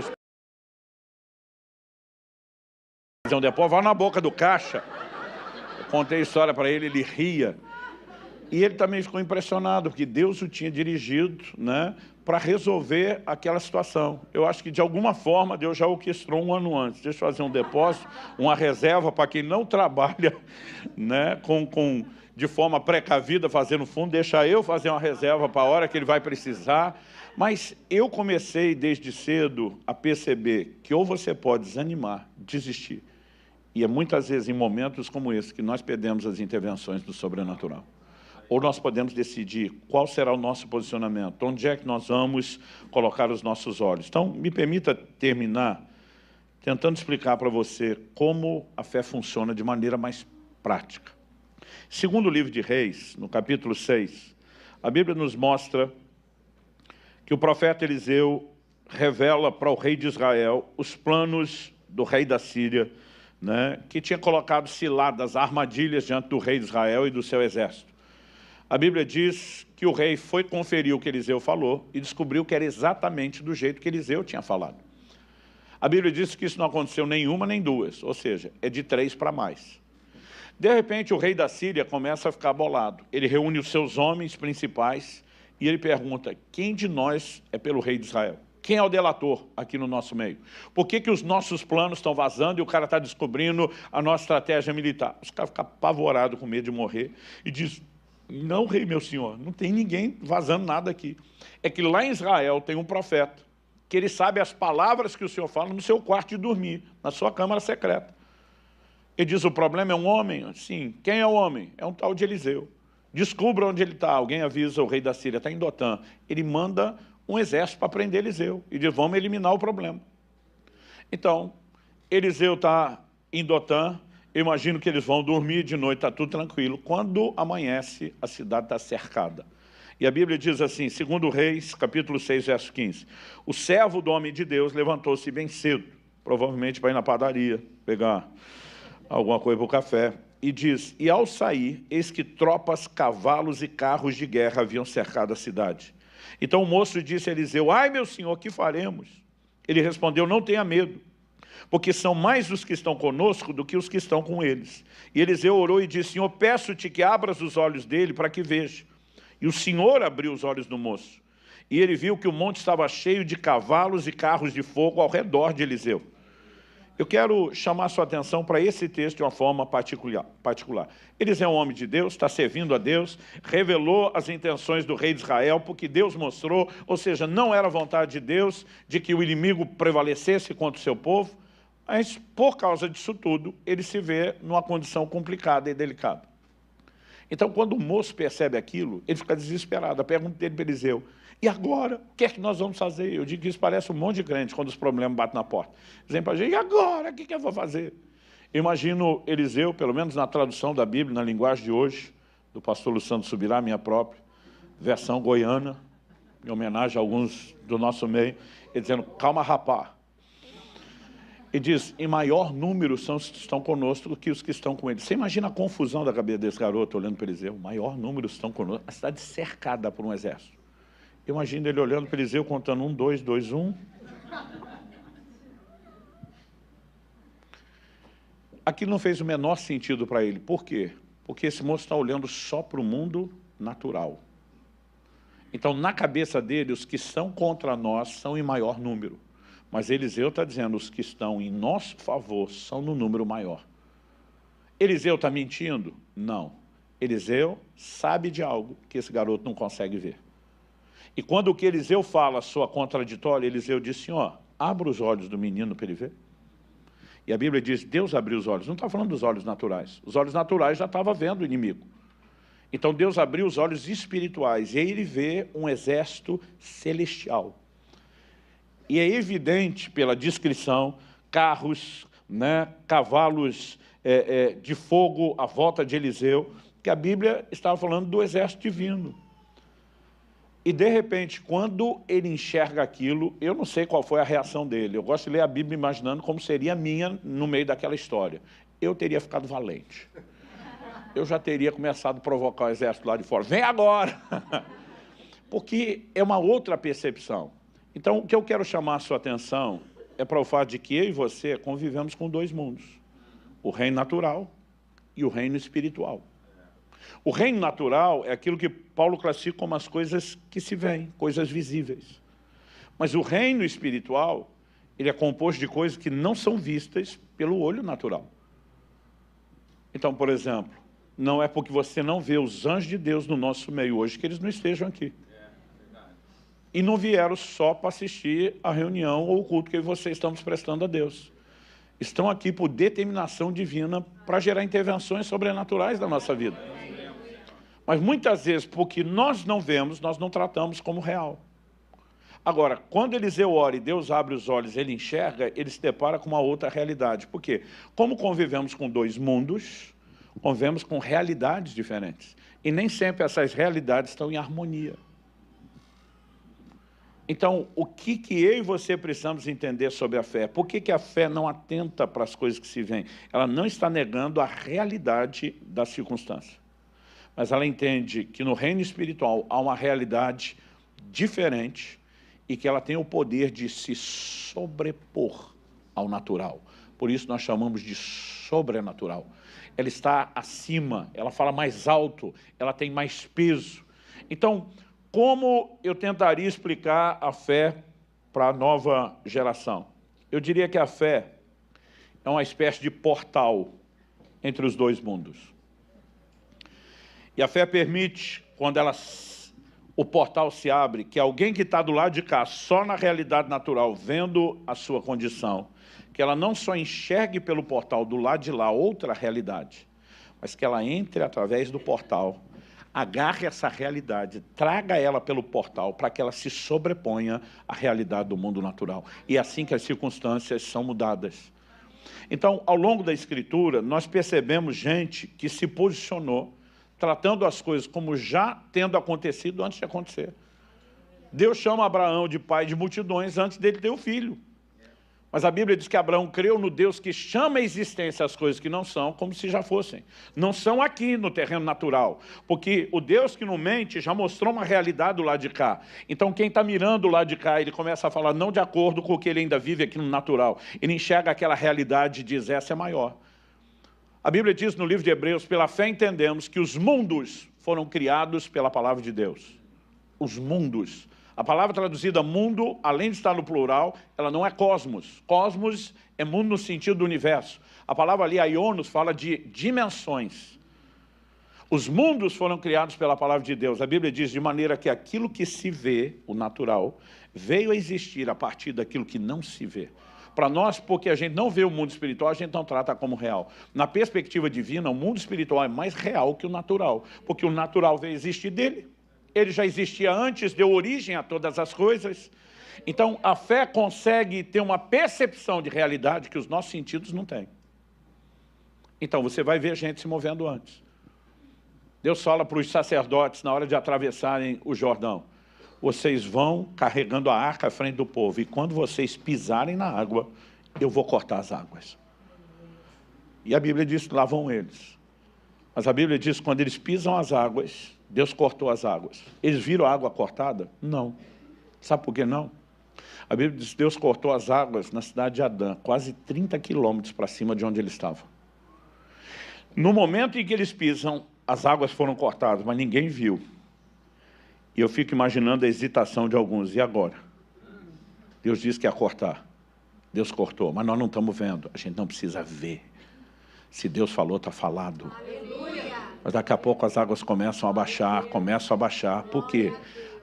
Um depósito, vai na boca do caixa. Eu contei a história para ele, ele ria. E ele também ficou impressionado, porque Deus o tinha dirigido, né, para resolver aquela situação. Eu acho que, de alguma forma, Deus já orquestrou 1 ano antes. Deixa eu fazer um depósito, uma reserva para quem não trabalha, né, de forma precavida, fazendo fundo, deixa eu fazer uma reserva para a hora que ele vai precisar. Mas eu comecei, desde cedo, a perceber que ou você pode desanimar, desistir. E é muitas vezes em momentos como esse que nós perdemos as intervenções do sobrenatural. Ou nós podemos decidir qual será o nosso posicionamento, onde é que nós vamos colocar os nossos olhos. Então, me permita terminar tentando explicar para você como a fé funciona de maneira mais prática. Segundo o livro de Reis, no capítulo 6, a Bíblia nos mostra que o profeta Eliseu revela para o rei de Israel os planos do rei da Síria, né, que tinha colocado ciladas, armadilhas diante do rei de Israel e do seu exército. A Bíblia diz que o rei foi conferir o que Eliseu falou e descobriu que era exatamente do jeito que Eliseu tinha falado. A Bíblia diz que isso não aconteceu nenhuma nem duas, ou seja, é de 3 para mais. De repente, o rei da Síria começa a ficar bolado. Ele reúne os seus homens principais e ele pergunta: quem de nós é pelo rei de Israel? Quem é o delator aqui no nosso meio? Por que os nossos planos estão vazando e o cara está descobrindo a nossa estratégia militar? Os caras ficam apavorados, com medo de morrer, e diz: não, rei, meu senhor, não tem ninguém vazando nada aqui. É que lá em Israel tem um profeta, que ele sabe as palavras que o senhor fala no seu quarto de dormir, na sua câmara secreta. Ele diz: o problema é um homem? Sim. Quem é o homem? É um tal de Eliseu. Descubra onde ele está. Alguém avisa o rei da Síria, está em Dotã. Ele manda um exército para prender Eliseu e diz: vamos eliminar o problema. Então, Eliseu está em Dotã. Eu imagino que eles vão dormir de noite, está tudo tranquilo. Quando amanhece, a cidade está cercada. E a Bíblia diz assim, 2 Reis, capítulo 6, verso 15. O servo do homem de Deus levantou-se bem cedo, provavelmente para ir na padaria, pegar alguma coisa para o café, e diz: e ao sair, eis que tropas, cavalos e carros de guerra haviam cercado a cidade. Então o moço disse a Eliseu: ai, meu senhor, que faremos? Ele respondeu: não tenha medo, porque são mais os que estão conosco do que os que estão com eles. E Eliseu orou e disse: Senhor, peço-te que abras os olhos dele para que veja. E o Senhor abriu os olhos do moço. E ele viu que o monte estava cheio de cavalos e carros de fogo ao redor de Eliseu. Eu quero chamar sua atenção para esse texto de uma forma particular. Eliseu é um homem de Deus, está servindo a Deus, revelou as intenções do rei de Israel, porque Deus mostrou, ou seja, não era vontade de Deus de que o inimigo prevalecesse contra o seu povo, mas por causa disso tudo, ele se vê numa condição complicada e delicada. Então, quando o moço percebe aquilo, ele fica desesperado. A pergunta dele para Eliseu: e agora? O que é que nós vamos fazer? Eu digo que isso parece um monte de crente quando os problemas batem na porta. Dizem para a gente: e agora? O que eu vou fazer? Eu imagino Eliseu, pelo menos na tradução da Bíblia, na linguagem de hoje, do pastor Luciano Subirá, minha própria, versão goiana, em homenagem a alguns do nosso meio, ele dizendo: calma, rapá. E diz: em maior número são os que estão conosco do que os que estão com eles. Você imagina a confusão da cabeça desse garoto olhando para Eliseu? Maior número estão conosco. A cidade cercada por um exército. Eu imagino ele olhando para Eliseu, contando 1, 2, 2, 1. Aquilo não fez o menor sentido para ele. Por quê? Porque esse moço está olhando só para o mundo natural. Então, na cabeça dele, os que são contra nós são em maior número. Mas Eliseu está dizendo: os que estão em nosso favor são no número maior. Eliseu está mentindo? Não. Eliseu sabe de algo que esse garoto não consegue ver. E quando o que Eliseu fala soa contraditório, Eliseu diz: Senhor, abra os olhos do menino para ele ver. E a Bíblia diz: Deus abriu os olhos. Não está falando dos olhos naturais. Os olhos naturais já estavam vendo o inimigo. Então Deus abriu os olhos espirituais e aí ele vê um exército celestial. E é evidente pela descrição, carros, cavalos de fogo à volta de Eliseu, que a Bíblia estava falando do exército divino. E de repente, quando ele enxerga aquilo, eu não sei qual foi a reação dele. Eu gosto de ler a Bíblia imaginando como seria a minha no meio daquela história. Eu teria ficado valente. Eu já teria começado a provocar o exército lá de fora. Vem agora! Porque é uma outra percepção. Então, o que eu quero chamar a sua atenção é para o fato de que eu e você convivemos com dois mundos. O reino natural e o reino espiritual. O reino natural é aquilo que Paulo classifica como as coisas que se veem, coisas visíveis. Mas o reino espiritual, ele é composto de coisas que não são vistas pelo olho natural. Então, por exemplo, não é porque você não vê os anjos de Deus no nosso meio hoje que eles não estejam aqui. E não vieram só para assistir a reunião ou o culto que vocês estamos prestando a Deus. Estão aqui por determinação divina para gerar intervenções sobrenaturais na nossa vida. Mas muitas vezes, porque nós não vemos, nós não tratamos como real. Agora, quando Eliseu ora e Deus abre os olhos, ele enxerga, ele se depara com uma outra realidade. Por quê? Como convivemos com dois mundos, convivemos com realidades diferentes. E nem sempre essas realidades estão em harmonia. Então, o que eu e você precisamos entender sobre a fé? Por que a fé não atenta para as coisas que se veem? Ela não está negando a realidade da circunstância. Mas ela entende que no reino espiritual há uma realidade diferente e que ela tem o poder de se sobrepor ao natural. Por isso nós chamamos de sobrenatural. Ela está acima, ela fala mais alto, ela tem mais peso. Então, como eu tentaria explicar a fé para a nova geração? Eu diria que a fé é uma espécie de portal entre os dois mundos. E a fé permite, quando o portal se abre, que alguém que está do lado de cá, só na realidade natural, vendo a sua condição, que ela não só enxergue pelo portal do lado de lá outra realidade, mas que ela entre através do portal, agarre essa realidade, traga ela pelo portal para que ela se sobreponha à realidade do mundo natural. E é assim que as circunstâncias são mudadas. Então, ao longo da Escritura, nós percebemos gente que se posicionou, tratando as coisas como já tendo acontecido antes de acontecer. Deus chama Abraão de pai de multidões antes dele ter o filho. Mas a Bíblia diz que Abraão creu no Deus que chama à existência as coisas que não são, como se já fossem. Não são aqui no terreno natural, porque o Deus que não mente já mostrou uma realidade do lado de cá. Então quem está mirando o lado de cá, ele começa a falar não de acordo com o que ele ainda vive aqui no natural. Ele enxerga aquela realidade e diz, essa é maior. A Bíblia diz no livro de Hebreus, pela fé entendemos que os mundos foram criados pela palavra de Deus. Os mundos. A palavra traduzida mundo, além de estar no plural, ela não é cosmos. Cosmos é mundo no sentido do universo. A palavra ali, aionos, fala de dimensões. Os mundos foram criados pela palavra de Deus. A Bíblia diz de maneira que aquilo que se vê, o natural, veio a existir a partir daquilo que não se vê. Para nós, porque a gente não vê o mundo espiritual, a gente não trata como real. Na perspectiva divina, o mundo espiritual é mais real que o natural, porque o natural veio existir dele. Ele já existia antes, deu origem a todas as coisas. Então, a fé consegue ter uma percepção de realidade que os nossos sentidos não têm. Então, você vai ver gente se movendo antes. Deus fala para os sacerdotes, na hora de atravessarem o Jordão, vocês vão carregando a arca à frente do povo, e quando vocês pisarem na água, eu vou cortar as águas. E a Bíblia diz que lá vão eles. Mas a Bíblia diz que quando eles pisam as águas, Deus cortou as águas. Eles viram a água cortada? Não. Sabe por que não? A Bíblia diz que Deus cortou as águas na cidade de Adã, quase 30 quilômetros para cima de onde ele estava. No momento em que eles pisam, as águas foram cortadas, mas ninguém viu. E eu fico imaginando a hesitação de alguns. E agora? Deus disse que ia cortar. Deus cortou, mas nós não estamos vendo. A gente não precisa ver. Se Deus falou, está falado. Aleluia. Mas daqui a pouco as águas começam a baixar. Por quê?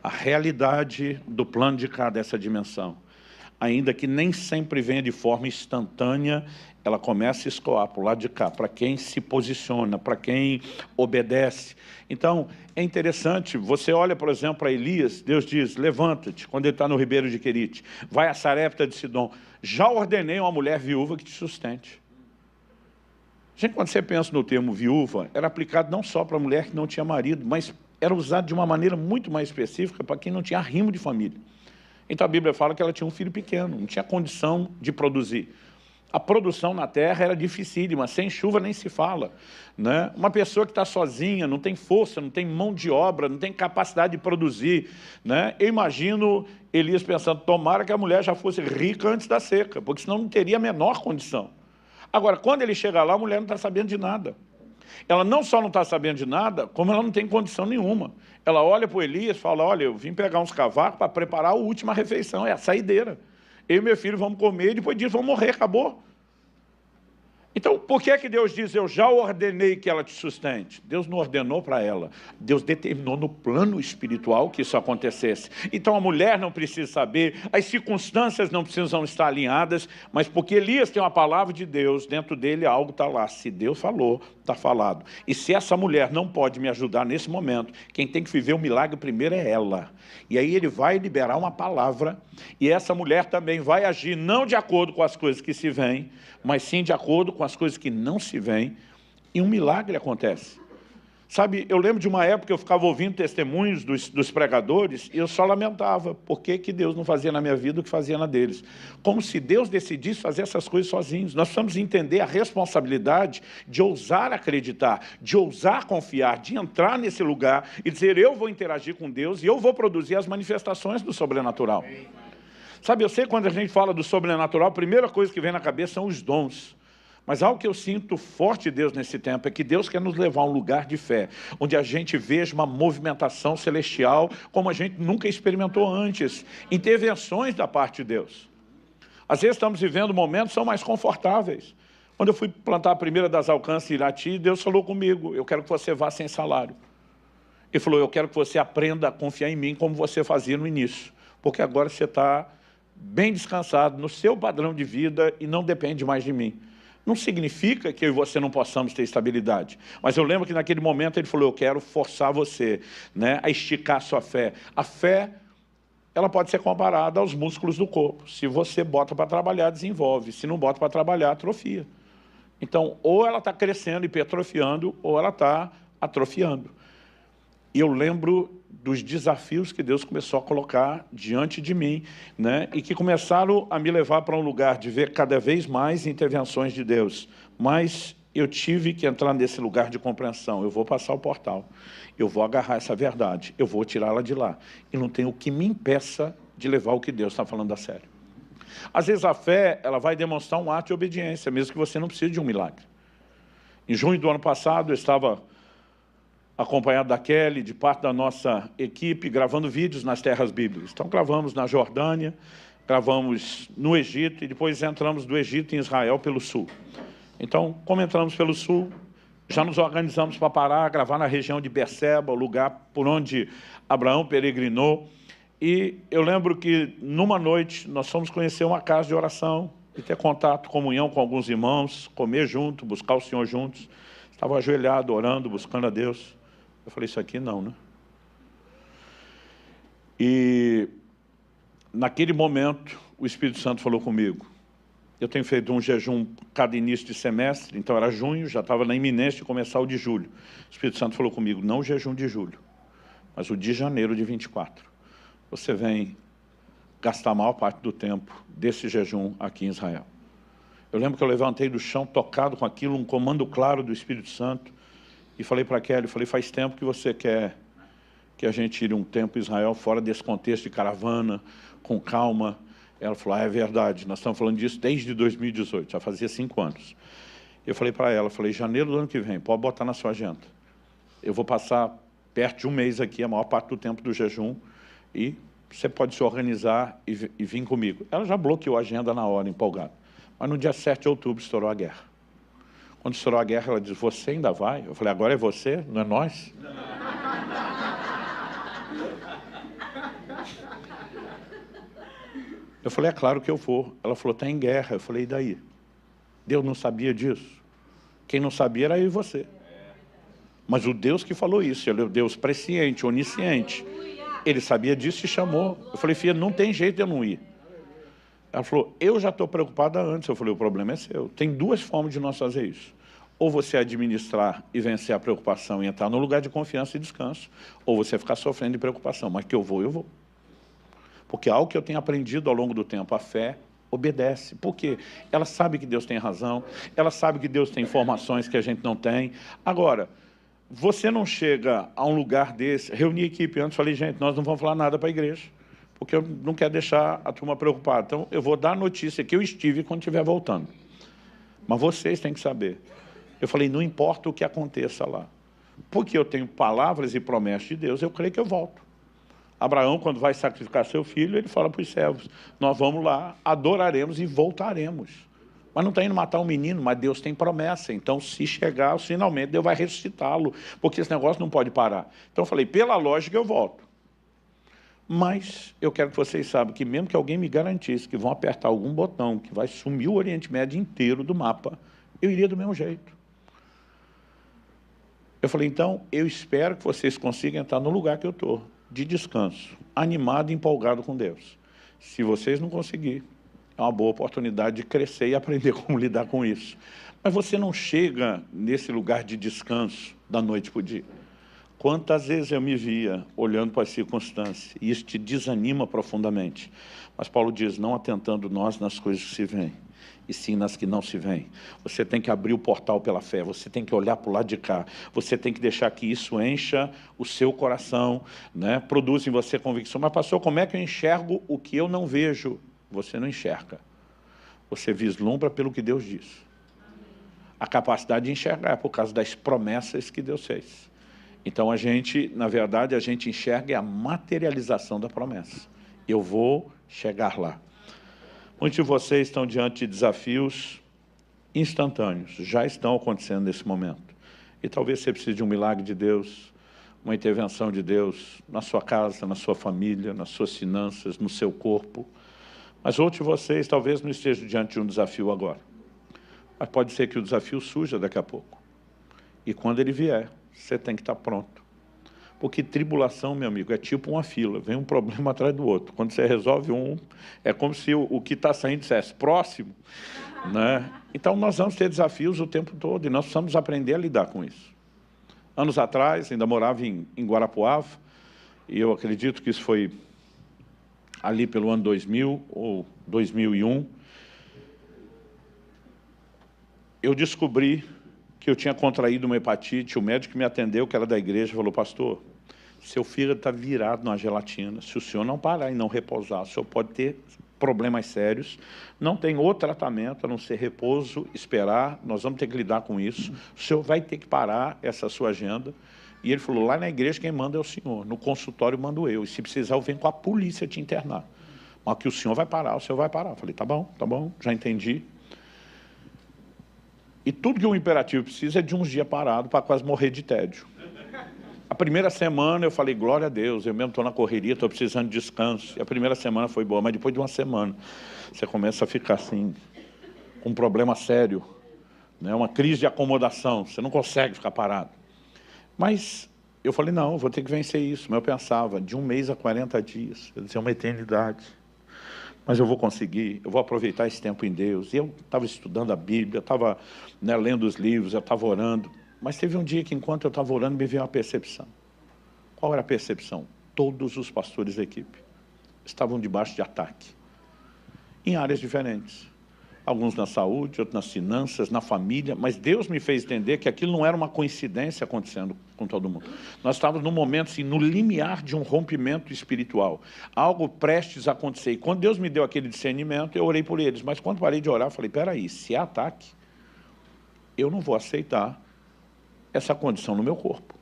A realidade do plano de cá dessa dimensão, ainda que nem sempre venha de forma instantânea, ela começa a escoar para o lado de cá, para quem se posiciona, para quem obedece. Então, é interessante, você olha, por exemplo, para Elias, Deus diz, levanta-te, quando ele está no ribeiro de Querite, vai a Sarepta de Sidom, já ordenei uma mulher viúva que te sustente. Gente, quando você pensa no termo viúva, era aplicado não só para a mulher que não tinha marido, mas era usado de uma maneira muito mais específica para quem não tinha arrimo de família. Então a Bíblia fala que ela tinha um filho pequeno, não tinha condição de produzir. A produção na terra era dificílima, sem chuva nem se fala, né? Uma pessoa que está sozinha, não tem força, não tem mão de obra, não tem capacidade de produzir, né? Eu imagino Elias pensando, tomara que a mulher já fosse rica antes da seca, porque senão não teria a menor condição. Agora, quando ele chega lá, a mulher não está sabendo de nada. Ela não só não está sabendo de nada, como ela não tem condição nenhuma. Ela olha para o Elias e fala, olha, eu vim pegar uns cavacos para preparar a última refeição, é a saideira. Eu e meu filho vamos comer, e depois disso vamos morrer, acabou. Então, por que que Deus diz, eu já ordenei que ela te sustente? Deus não ordenou para ela. Deus determinou no plano espiritual que isso acontecesse. Então, a mulher não precisa saber, as circunstâncias não precisam estar alinhadas, mas porque Elias tem uma palavra de Deus, dentro dele algo está lá. Se Deus falou, está falado. E se essa mulher não pode me ajudar nesse momento, quem tem que viver o milagre primeiro é ela. E aí ele vai liberar uma palavra, e essa mulher também vai agir não de acordo com as coisas que se veem, mas sim de acordo com as coisas que não se veem, e um milagre acontece. Sabe, eu lembro de uma época que eu ficava ouvindo testemunhos dos pregadores, e eu só lamentava, por que que Deus não fazia na minha vida o que fazia na deles? Como se Deus decidisse fazer essas coisas sozinhos. Nós precisamos entender a responsabilidade de ousar acreditar, de ousar confiar, de entrar nesse lugar e dizer, eu vou interagir com Deus e eu vou produzir as manifestações do sobrenatural. Sabe, eu sei que quando a gente fala do sobrenatural, a primeira coisa que vem na cabeça são os dons. Mas algo que eu sinto forte de Deus nesse tempo é que Deus quer nos levar a um lugar de fé, onde a gente veja uma movimentação celestial como a gente nunca experimentou antes, intervenções da parte de Deus. Às vezes estamos vivendo momentos que são mais confortáveis. Quando eu fui plantar a primeira das alcances em Irati, Deus falou comigo, eu quero que você vá sem salário. Ele falou, eu quero que você aprenda a confiar em mim como você fazia no início, porque agora você está bem descansado no seu padrão de vida e não depende mais de mim. Não significa que eu e você não possamos ter estabilidade. Mas eu lembro que naquele momento ele falou, eu quero forçar você, né, a esticar a sua fé. A fé, ela pode ser comparada aos músculos do corpo. Se você bota para trabalhar, desenvolve. Se não bota para trabalhar, atrofia. Então, ou ela está crescendo, hipertrofiando, ou ela está atrofiando. E eu lembro dos desafios que Deus começou a colocar diante de mim, né? E que começaram a me levar para um lugar de ver cada vez mais intervenções de Deus. Mas eu tive que entrar nesse lugar de compreensão. Eu vou passar o portal, eu vou agarrar essa verdade, eu vou tirá-la de lá. E não tem o que me impeça de levar o que Deus está falando a sério. Às vezes a fé, ela vai demonstrar um ato de obediência, mesmo que você não precise de um milagre. Em junho do ano passado, eu estava acompanhado da Kelly, de parte da nossa equipe, gravando vídeos nas terras bíblicas. Então, gravamos na Jordânia, gravamos no Egito, e depois entramos do Egito em Israel pelo sul. Então, como entramos pelo sul, já nos organizamos para parar, gravar na região de Berseba, o lugar por onde Abraão peregrinou. E eu lembro que, numa noite, nós fomos conhecer uma casa de oração, e ter contato, comunhão com alguns irmãos, comer junto, buscar o Senhor juntos. Estava ajoelhado, orando, buscando a Deus. Eu falei, isso aqui não, né? E naquele momento, o Espírito Santo falou comigo. Eu tenho feito um jejum cada início de semestre, então era junho, já estava na iminência de começar o de julho. O Espírito Santo falou comigo, não o jejum de julho, mas o de janeiro de 24. Você vem gastar a maior parte do tempo desse jejum aqui em Israel. Eu lembro que eu levantei do chão, tocado com aquilo, um comando claro do Espírito Santo, e falei para a Kelly, faz tempo que você quer que a gente tire um tempo em Israel, fora desse contexto de caravana, com calma. Ela falou, é verdade, nós estamos falando disso desde 2018, já fazia 5 anos. Eu falei para ela, janeiro do ano que vem, pode botar na sua agenda. Eu vou passar perto de um mês aqui, a maior parte do tempo do jejum, e você pode se organizar e vir comigo. Ela já bloqueou a agenda na hora, empolgada. Mas no dia 7 de outubro estourou a guerra. Quando estourou a guerra, ela disse, você ainda vai? Eu falei, agora é você, não é nós? Eu falei, é claro que eu vou. Ela falou, está em guerra. Eu falei, e daí? Deus não sabia disso? Quem não sabia era eu e você. Mas o Deus que falou isso, ele é o Deus presciente, onisciente. Ele sabia disso e chamou. Eu falei, filha, não tem jeito de eu não ir. Ela falou, eu já estou preocupada antes. Eu falei, o problema é seu. Tem 2 formas de nós fazer isso. Ou você administrar e vencer a preocupação e entrar no lugar de confiança e descanso, ou você ficar sofrendo de preocupação. Mas que eu vou, eu vou. Porque algo que eu tenho aprendido ao longo do tempo, a fé obedece. Por quê? Ela sabe que Deus tem razão, ela sabe que Deus tem informações que a gente não tem. Agora, você não chega a um lugar desse, reuni a equipe antes, falei, gente, nós não vamos falar nada para a igreja, porque eu não quero deixar a turma preocupada. Então, eu vou dar a notícia que eu estive quando estiver voltando. Mas vocês têm que saber. Eu falei, não importa o que aconteça lá. Porque eu tenho palavras e promessas de Deus, eu creio que eu volto. Abraão, quando vai sacrificar seu filho, ele fala para os servos, nós vamos lá, adoraremos e voltaremos. Mas não está indo matar um menino, mas Deus tem promessa. Então, se chegar, finalmente, Deus vai ressuscitá-lo, porque esse negócio não pode parar. Então, eu falei, pela lógica, eu volto. Mas eu quero que vocês saibam que mesmo que alguém me garantisse que vão apertar algum botão, que vai sumir o Oriente Médio inteiro do mapa, eu iria do mesmo jeito. Eu falei, então, eu espero que vocês consigam entrar no lugar que eu estou, de descanso, animado e empolgado com Deus. Se vocês não conseguirem, é uma boa oportunidade de crescer e aprender como lidar com isso. Mas você não chega nesse lugar de descanso da noite para o dia. Quantas vezes eu me via olhando para as circunstâncias, e isso te desanima profundamente. Mas Paulo diz, não atentando nós nas coisas que se veem, e sim nas que não se veem. Você tem que abrir o portal pela fé, você tem que olhar para o lado de cá, você tem que deixar que isso encha o seu coração, né? Produz em você convicção. Mas pastor, como é que eu enxergo o que eu não vejo? você não enxerga. Você vislumbra pelo que Deus diz. A capacidade de enxergar é por causa das promessas que Deus fez. Então, na verdade, a gente enxerga a materialização da promessa. Eu vou chegar lá. Muitos de vocês estão diante de desafios instantâneos, já estão acontecendo nesse momento. E talvez você precise de um milagre de Deus, uma intervenção de Deus na sua casa, na sua família, nas suas finanças, no seu corpo. Mas outros de vocês talvez não estejam diante de um desafio agora. Mas pode ser que o desafio surja daqui a pouco. E quando ele vier, você tem que estar pronto. Porque tribulação, meu amigo, é tipo uma fila. Vem um problema atrás do outro. Quando você resolve um, é como se o que está saindo dissesse próximo. Né? Então, nós vamos ter desafios o tempo todo e nós precisamos aprender a lidar com isso. Anos atrás, ainda morava em Guarapuava, e eu acredito que isso foi ali pelo ano 2000 ou 2001, eu descobri que eu tinha contraído uma hepatite. O médico que me atendeu, que era da igreja, falou: pastor, seu fígado está virado na gelatina. Se o senhor não parar e não repousar, o senhor pode ter problemas sérios. Não tem outro tratamento a não ser repouso, esperar. Nós vamos ter que lidar com isso. O senhor vai ter que parar essa sua agenda. E ele falou: lá na igreja quem manda é o senhor, no consultório mando eu. E se precisar eu venho com a polícia te internar. Mas que o senhor vai parar, o senhor vai parar. Eu falei: tá bom, já entendi. E tudo que um imperativo precisa é de uns dias parados para quase morrer de tédio. A primeira semana eu falei: glória a Deus, eu mesmo estou na correria, estou precisando de descanso. E a primeira semana foi boa, mas depois de uma semana você começa a ficar assim, com um problema sério, né? Uma crise de acomodação, você não consegue ficar parado. Mas eu falei: não, eu vou ter que vencer isso. Mas eu pensava, de 1 mês a 40 dias, eu dizia, uma eternidade. Mas eu vou conseguir, eu vou aproveitar esse tempo em Deus. E eu estava estudando a Bíblia, eu estava, né, lendo os livros, eu estava orando. Mas teve um dia que, enquanto eu estava orando, me veio uma percepção. Qual era a percepção? Todos os pastores da equipe estavam debaixo de ataque, em áreas diferentes. Alguns na saúde, outros nas finanças, na família. Mas Deus me fez entender que aquilo não era uma coincidência acontecendo com todo mundo. Nós estávamos num momento, assim, no limiar de um rompimento espiritual. Algo prestes a acontecer. E quando Deus me deu aquele discernimento, eu orei por eles. Mas quando parei de orar, eu falei: peraí, se é ataque, eu não vou aceitar essa condição no meu corpo.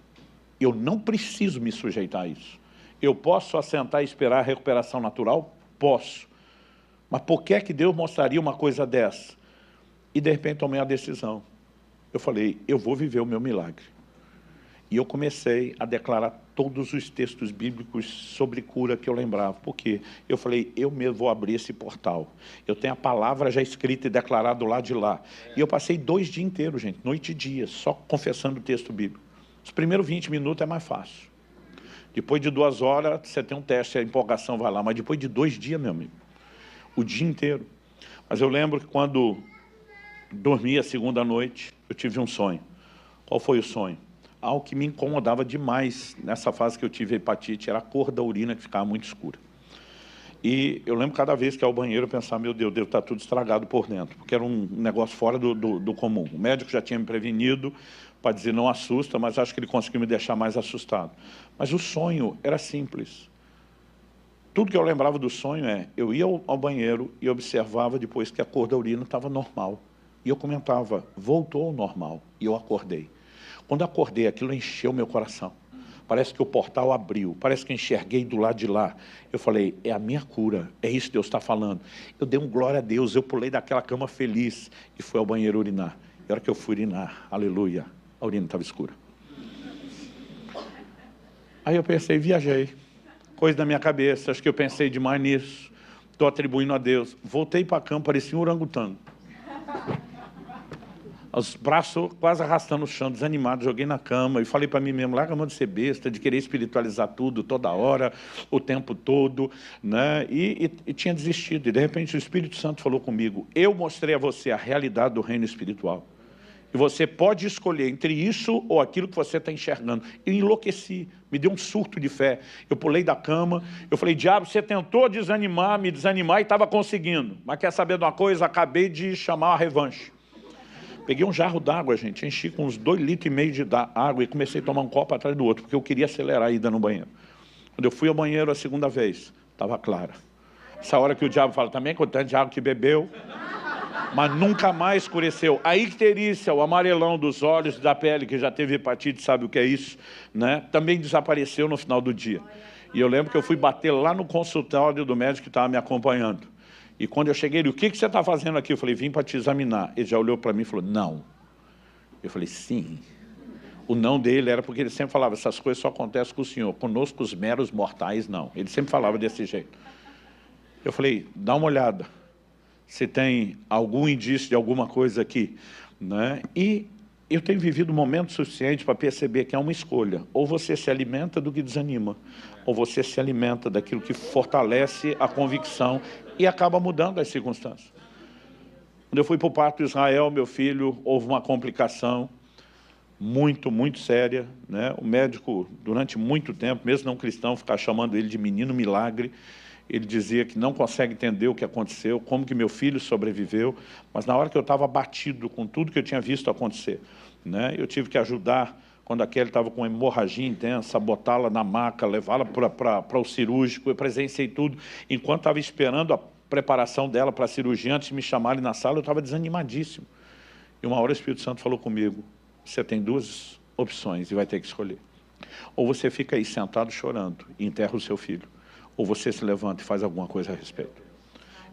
Eu não preciso me sujeitar a isso. Eu posso assentar e esperar a recuperação natural? Posso. Mas por que é que Deus mostraria uma coisa dessa? E de repente tomei a decisão. Eu falei: eu vou viver o meu milagre. E eu comecei a declarar todos os textos bíblicos sobre cura que eu lembrava. Por quê? Eu falei: eu mesmo vou abrir esse portal. Eu tenho a palavra já escrita e declarada do lado de lá. E eu passei 2 dias inteiros, gente, noite e dia, só confessando o texto bíblico. Os primeiros 20 minutos é mais fácil. Depois de 2 horas, você tem um teste, a empolgação vai lá. Mas depois de 2 dias, meu amigo, o dia inteiro. Mas eu lembro que quando dormi a segunda noite, eu tive um sonho. Qual foi o sonho? Algo que me incomodava demais nessa fase que eu tive hepatite, era a cor da urina que ficava muito escura. E eu lembro cada vez que ia ao banheiro, eu pensava: meu Deus, deve estar tudo estragado por dentro, porque era um negócio fora do comum. O médico já tinha me prevenido para dizer: não assusta, mas acho que ele conseguiu me deixar mais assustado. Mas o sonho era simples. Tudo que eu lembrava do sonho eu ia ao banheiro e observava depois que a cor da urina estava normal. E eu comentava: voltou ao normal. E eu acordei. Quando eu acordei, aquilo encheu meu coração. Parece que o portal abriu, parece que eu enxerguei do lado de lá. Eu falei: é a minha cura, é isso que Deus está falando. Eu dei um glória a Deus, eu pulei daquela cama feliz e fui ao banheiro urinar. E a hora que eu fui urinar, aleluia, a urina estava escura. Aí eu pensei, viajei. Coisa da minha cabeça, acho que eu pensei demais nisso. Estou atribuindo a Deus. Voltei para a cama, parecia um orangotango. Os braços quase arrastando o chão, desanimado, joguei na cama e falei para mim mesmo: larga a mão de ser besta, de querer espiritualizar tudo, toda hora, o tempo todo, né? E tinha desistido. E de repente o Espírito Santo falou comigo: eu mostrei a você a realidade do reino espiritual. E você pode escolher entre isso ou aquilo que você está enxergando. Eu enlouqueci, me deu um surto de fé. Eu pulei da cama, eu falei: diabo, você tentou desanimar, me desanimar e estava conseguindo. Mas quer saber de uma coisa? Acabei de chamar a revanche. Peguei um jarro d'água, gente, enchi com uns 2,5 litros de água e comecei a tomar um copo atrás do outro, porque eu queria acelerar a ida no banheiro. Quando eu fui ao banheiro a segunda vez, estava clara. Essa hora que o diabo fala, também com o tanto de água que bebeu, mas nunca mais escureceu. A icterícia, o amarelão dos olhos, da pele, que já teve hepatite, sabe o que é isso, né? Também desapareceu no final do dia. E eu lembro que eu fui bater lá no consultório do médico que estava me acompanhando. E quando eu cheguei, ele, o que você está fazendo aqui? Eu falei, vim para te examinar. Ele já olhou para mim e falou, não. Eu falei, sim. O não dele era porque ele sempre falava, essas coisas só acontecem com o senhor, conosco os meros mortais, não. Ele sempre falava desse jeito. Eu falei, dá uma olhada, se tem algum indício de alguma coisa aqui, né? E eu tenho vivido momentos suficientes para perceber que é uma escolha. Ou você se alimenta do que desanima, ou você se alimenta daquilo que fortalece a convicção e acaba mudando as circunstâncias. Quando eu fui para o parto de Israel, meu filho, houve uma complicação muito séria, né? O médico, durante muito tempo, mesmo não cristão, ficava chamando ele de menino milagre. Ele dizia que não consegue entender o que aconteceu, como que meu filho sobreviveu, mas na hora que eu estava abatido com tudo que eu tinha visto acontecer, né? Eu tive que ajudar, quando a Kelly estava com hemorragia intensa, botá-la na maca, levá-la para o cirúrgico, eu presenciei tudo. Enquanto estava esperando a preparação dela para a cirurgia, antes de me chamarem na sala, eu estava desanimadíssimo. E uma hora o Espírito Santo falou comigo, você tem duas opções e vai ter que escolher. Ou você fica aí sentado chorando e enterra o seu filho, ou você se levanta e faz alguma coisa a respeito.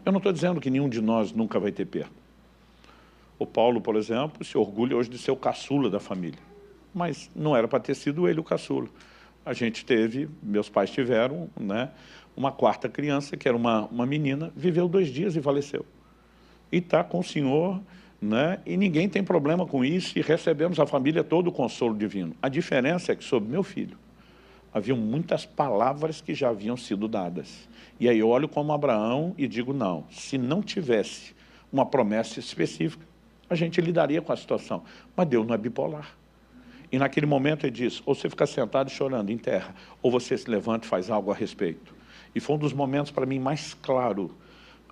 Eu não estou dizendo que nenhum de nós nunca vai ter perda. O Paulo, por exemplo, se orgulha hoje de ser o caçula da família. Mas não era para ter sido ele o caçula. A gente teve, meus pais tiveram, né, uma quarta criança, que era uma menina, viveu 2 dias e faleceu. E está com o Senhor, né, e ninguém tem problema com isso, e recebemos a família todo o consolo divino. A diferença é que sobre meu filho, haviam muitas palavras que já haviam sido dadas. E aí eu olho como Abraão e digo, não, se não tivesse uma promessa específica, a gente lidaria com a situação. Mas Deus não é bipolar. E naquele momento ele diz, ou você fica sentado chorando em terra, ou você se levanta e faz algo a respeito. E foi um dos momentos para mim mais claro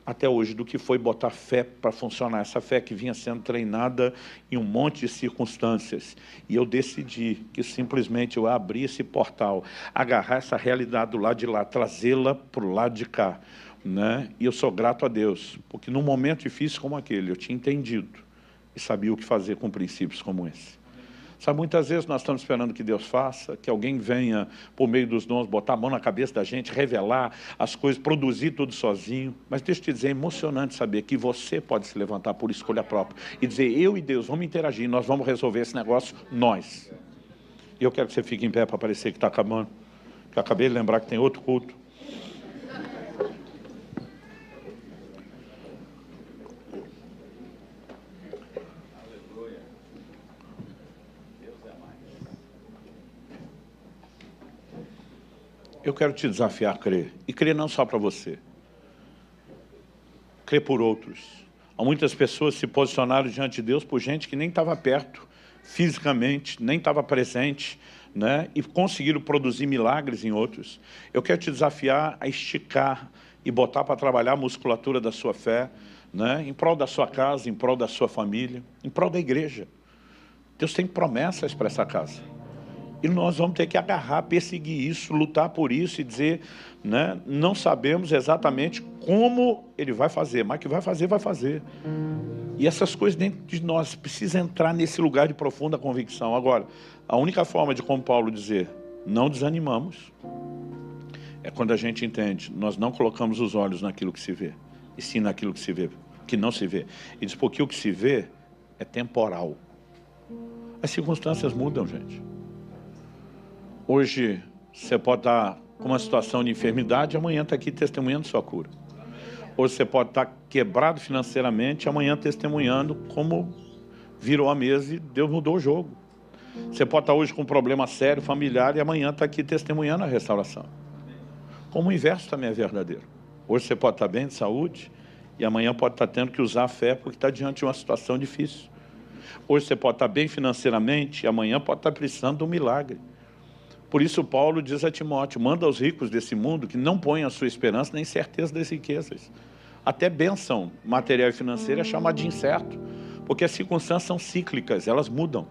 até hoje, do que foi botar fé para funcionar, essa fé que vinha sendo treinada em um monte de circunstâncias. E eu decidi que simplesmente eu abri esse portal, agarrar essa realidade do lado de lá, trazê-la para o lado de cá, né? E eu sou grato a Deus, porque num momento difícil como aquele, eu tinha entendido e sabia o que fazer com princípios como esse. Sabe, muitas vezes nós estamos esperando que Deus faça, que alguém venha, por meio dos dons, botar a mão na cabeça da gente, revelar as coisas, produzir tudo sozinho. Mas deixa eu te dizer, é emocionante saber que você pode se levantar por escolha própria e dizer, eu e Deus vamos interagir, nós vamos resolver esse negócio, nós. E eu quero que você fique em pé para parecer que está acabando, porque eu acabei de lembrar que tem outro culto. Eu quero te desafiar a crer, e crer não só para você, crer por outros. Há muitas pessoas que se posicionaram diante de Deus por gente que nem estava perto, fisicamente, nem estava presente, né? E conseguiram produzir milagres em outros. Eu quero te desafiar a esticar e botar para trabalhar a musculatura da sua fé, né? Em prol da sua casa, em prol da sua família, em prol da igreja. Deus tem promessas para essa casa. E nós vamos ter que agarrar, perseguir isso, lutar por isso e dizer, né, não sabemos exatamente como ele vai fazer, mas que vai fazer, vai fazer. E essas coisas dentro de nós precisam entrar nesse lugar de profunda convicção. Agora, a única forma de, como Paulo dizer, não desanimamos, é quando a gente entende, nós não colocamos os olhos naquilo que se vê, e sim naquilo que se vê, que não se vê. E diz, porque o que se vê é temporal. As circunstâncias mudam, gente. Hoje, você pode estar com uma situação de enfermidade, amanhã está aqui testemunhando sua cura. Hoje você pode estar quebrado financeiramente, amanhã testemunhando como virou a mesa e Deus mudou o jogo. Você pode estar hoje com um problema sério, familiar, e amanhã está aqui testemunhando a restauração. Como o inverso também é verdadeiro. Hoje você pode estar bem de saúde, e amanhã pode estar tendo que usar a fé porque está diante de uma situação difícil. Hoje você pode estar bem financeiramente, e amanhã pode estar precisando de um milagre. Por isso Paulo diz a Timóteo, manda aos ricos desse mundo que não ponham a sua esperança nem certeza das riquezas. Até bênção material e financeira é chamada de incerto, porque as circunstâncias são cíclicas, elas mudam.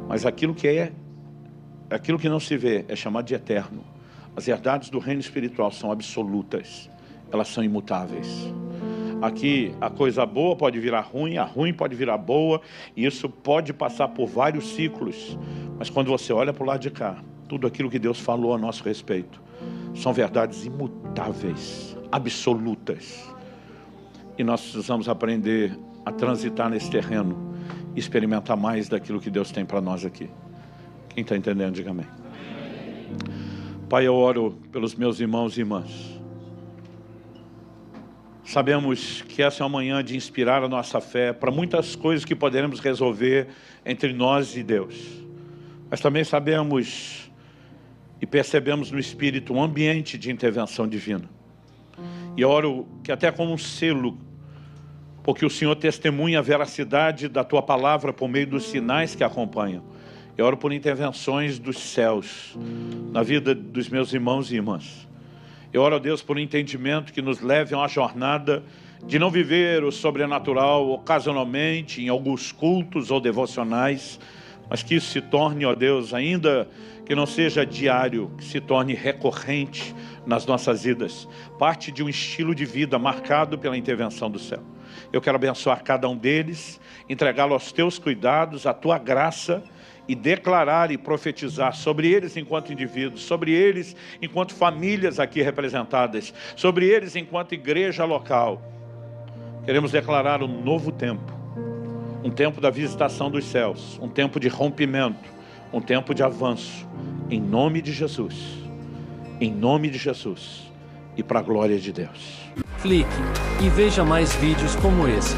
Mas aquilo que não se vê é chamado de eterno. As verdades do reino espiritual são absolutas, elas são imutáveis. Aqui a coisa boa pode virar ruim, a ruim pode virar boa, e isso pode passar por vários ciclos. Mas quando você olha para o lado de cá, tudo aquilo que Deus falou a nosso respeito são verdades imutáveis, absolutas. E nós precisamos aprender a transitar nesse terreno e experimentar mais daquilo que Deus tem para nós aqui. Quem está entendendo, diga amém. Pai, eu oro pelos meus irmãos e irmãs. Sabemos que essa é uma manhã de inspirar a nossa fé para muitas coisas que poderemos resolver entre nós e Deus. Mas também sabemos e percebemos no Espírito um ambiente de intervenção divina. E oro que até como um selo, porque o Senhor testemunha a veracidade da Tua palavra por meio dos sinais que acompanham. Eu oro por intervenções dos céus na vida dos meus irmãos e irmãs. Eu oro a Deus por um entendimento que nos leve a uma jornada de não viver o sobrenatural ocasionalmente, em alguns cultos ou devocionais, mas que isso se torne, ó Deus, ainda que não seja diário, que se torne recorrente nas nossas vidas, parte de um estilo de vida marcado pela intervenção do céu. Eu quero abençoar cada um deles, entregá-lo aos Teus cuidados, à Tua graça, e declarar e profetizar sobre eles enquanto indivíduos, sobre eles enquanto famílias aqui representadas, sobre eles enquanto igreja local. Queremos declarar um novo tempo, um tempo da visitação dos céus, um tempo de rompimento, um tempo de avanço, em nome de Jesus, e para a glória de Deus. Clique e veja mais vídeos como esse.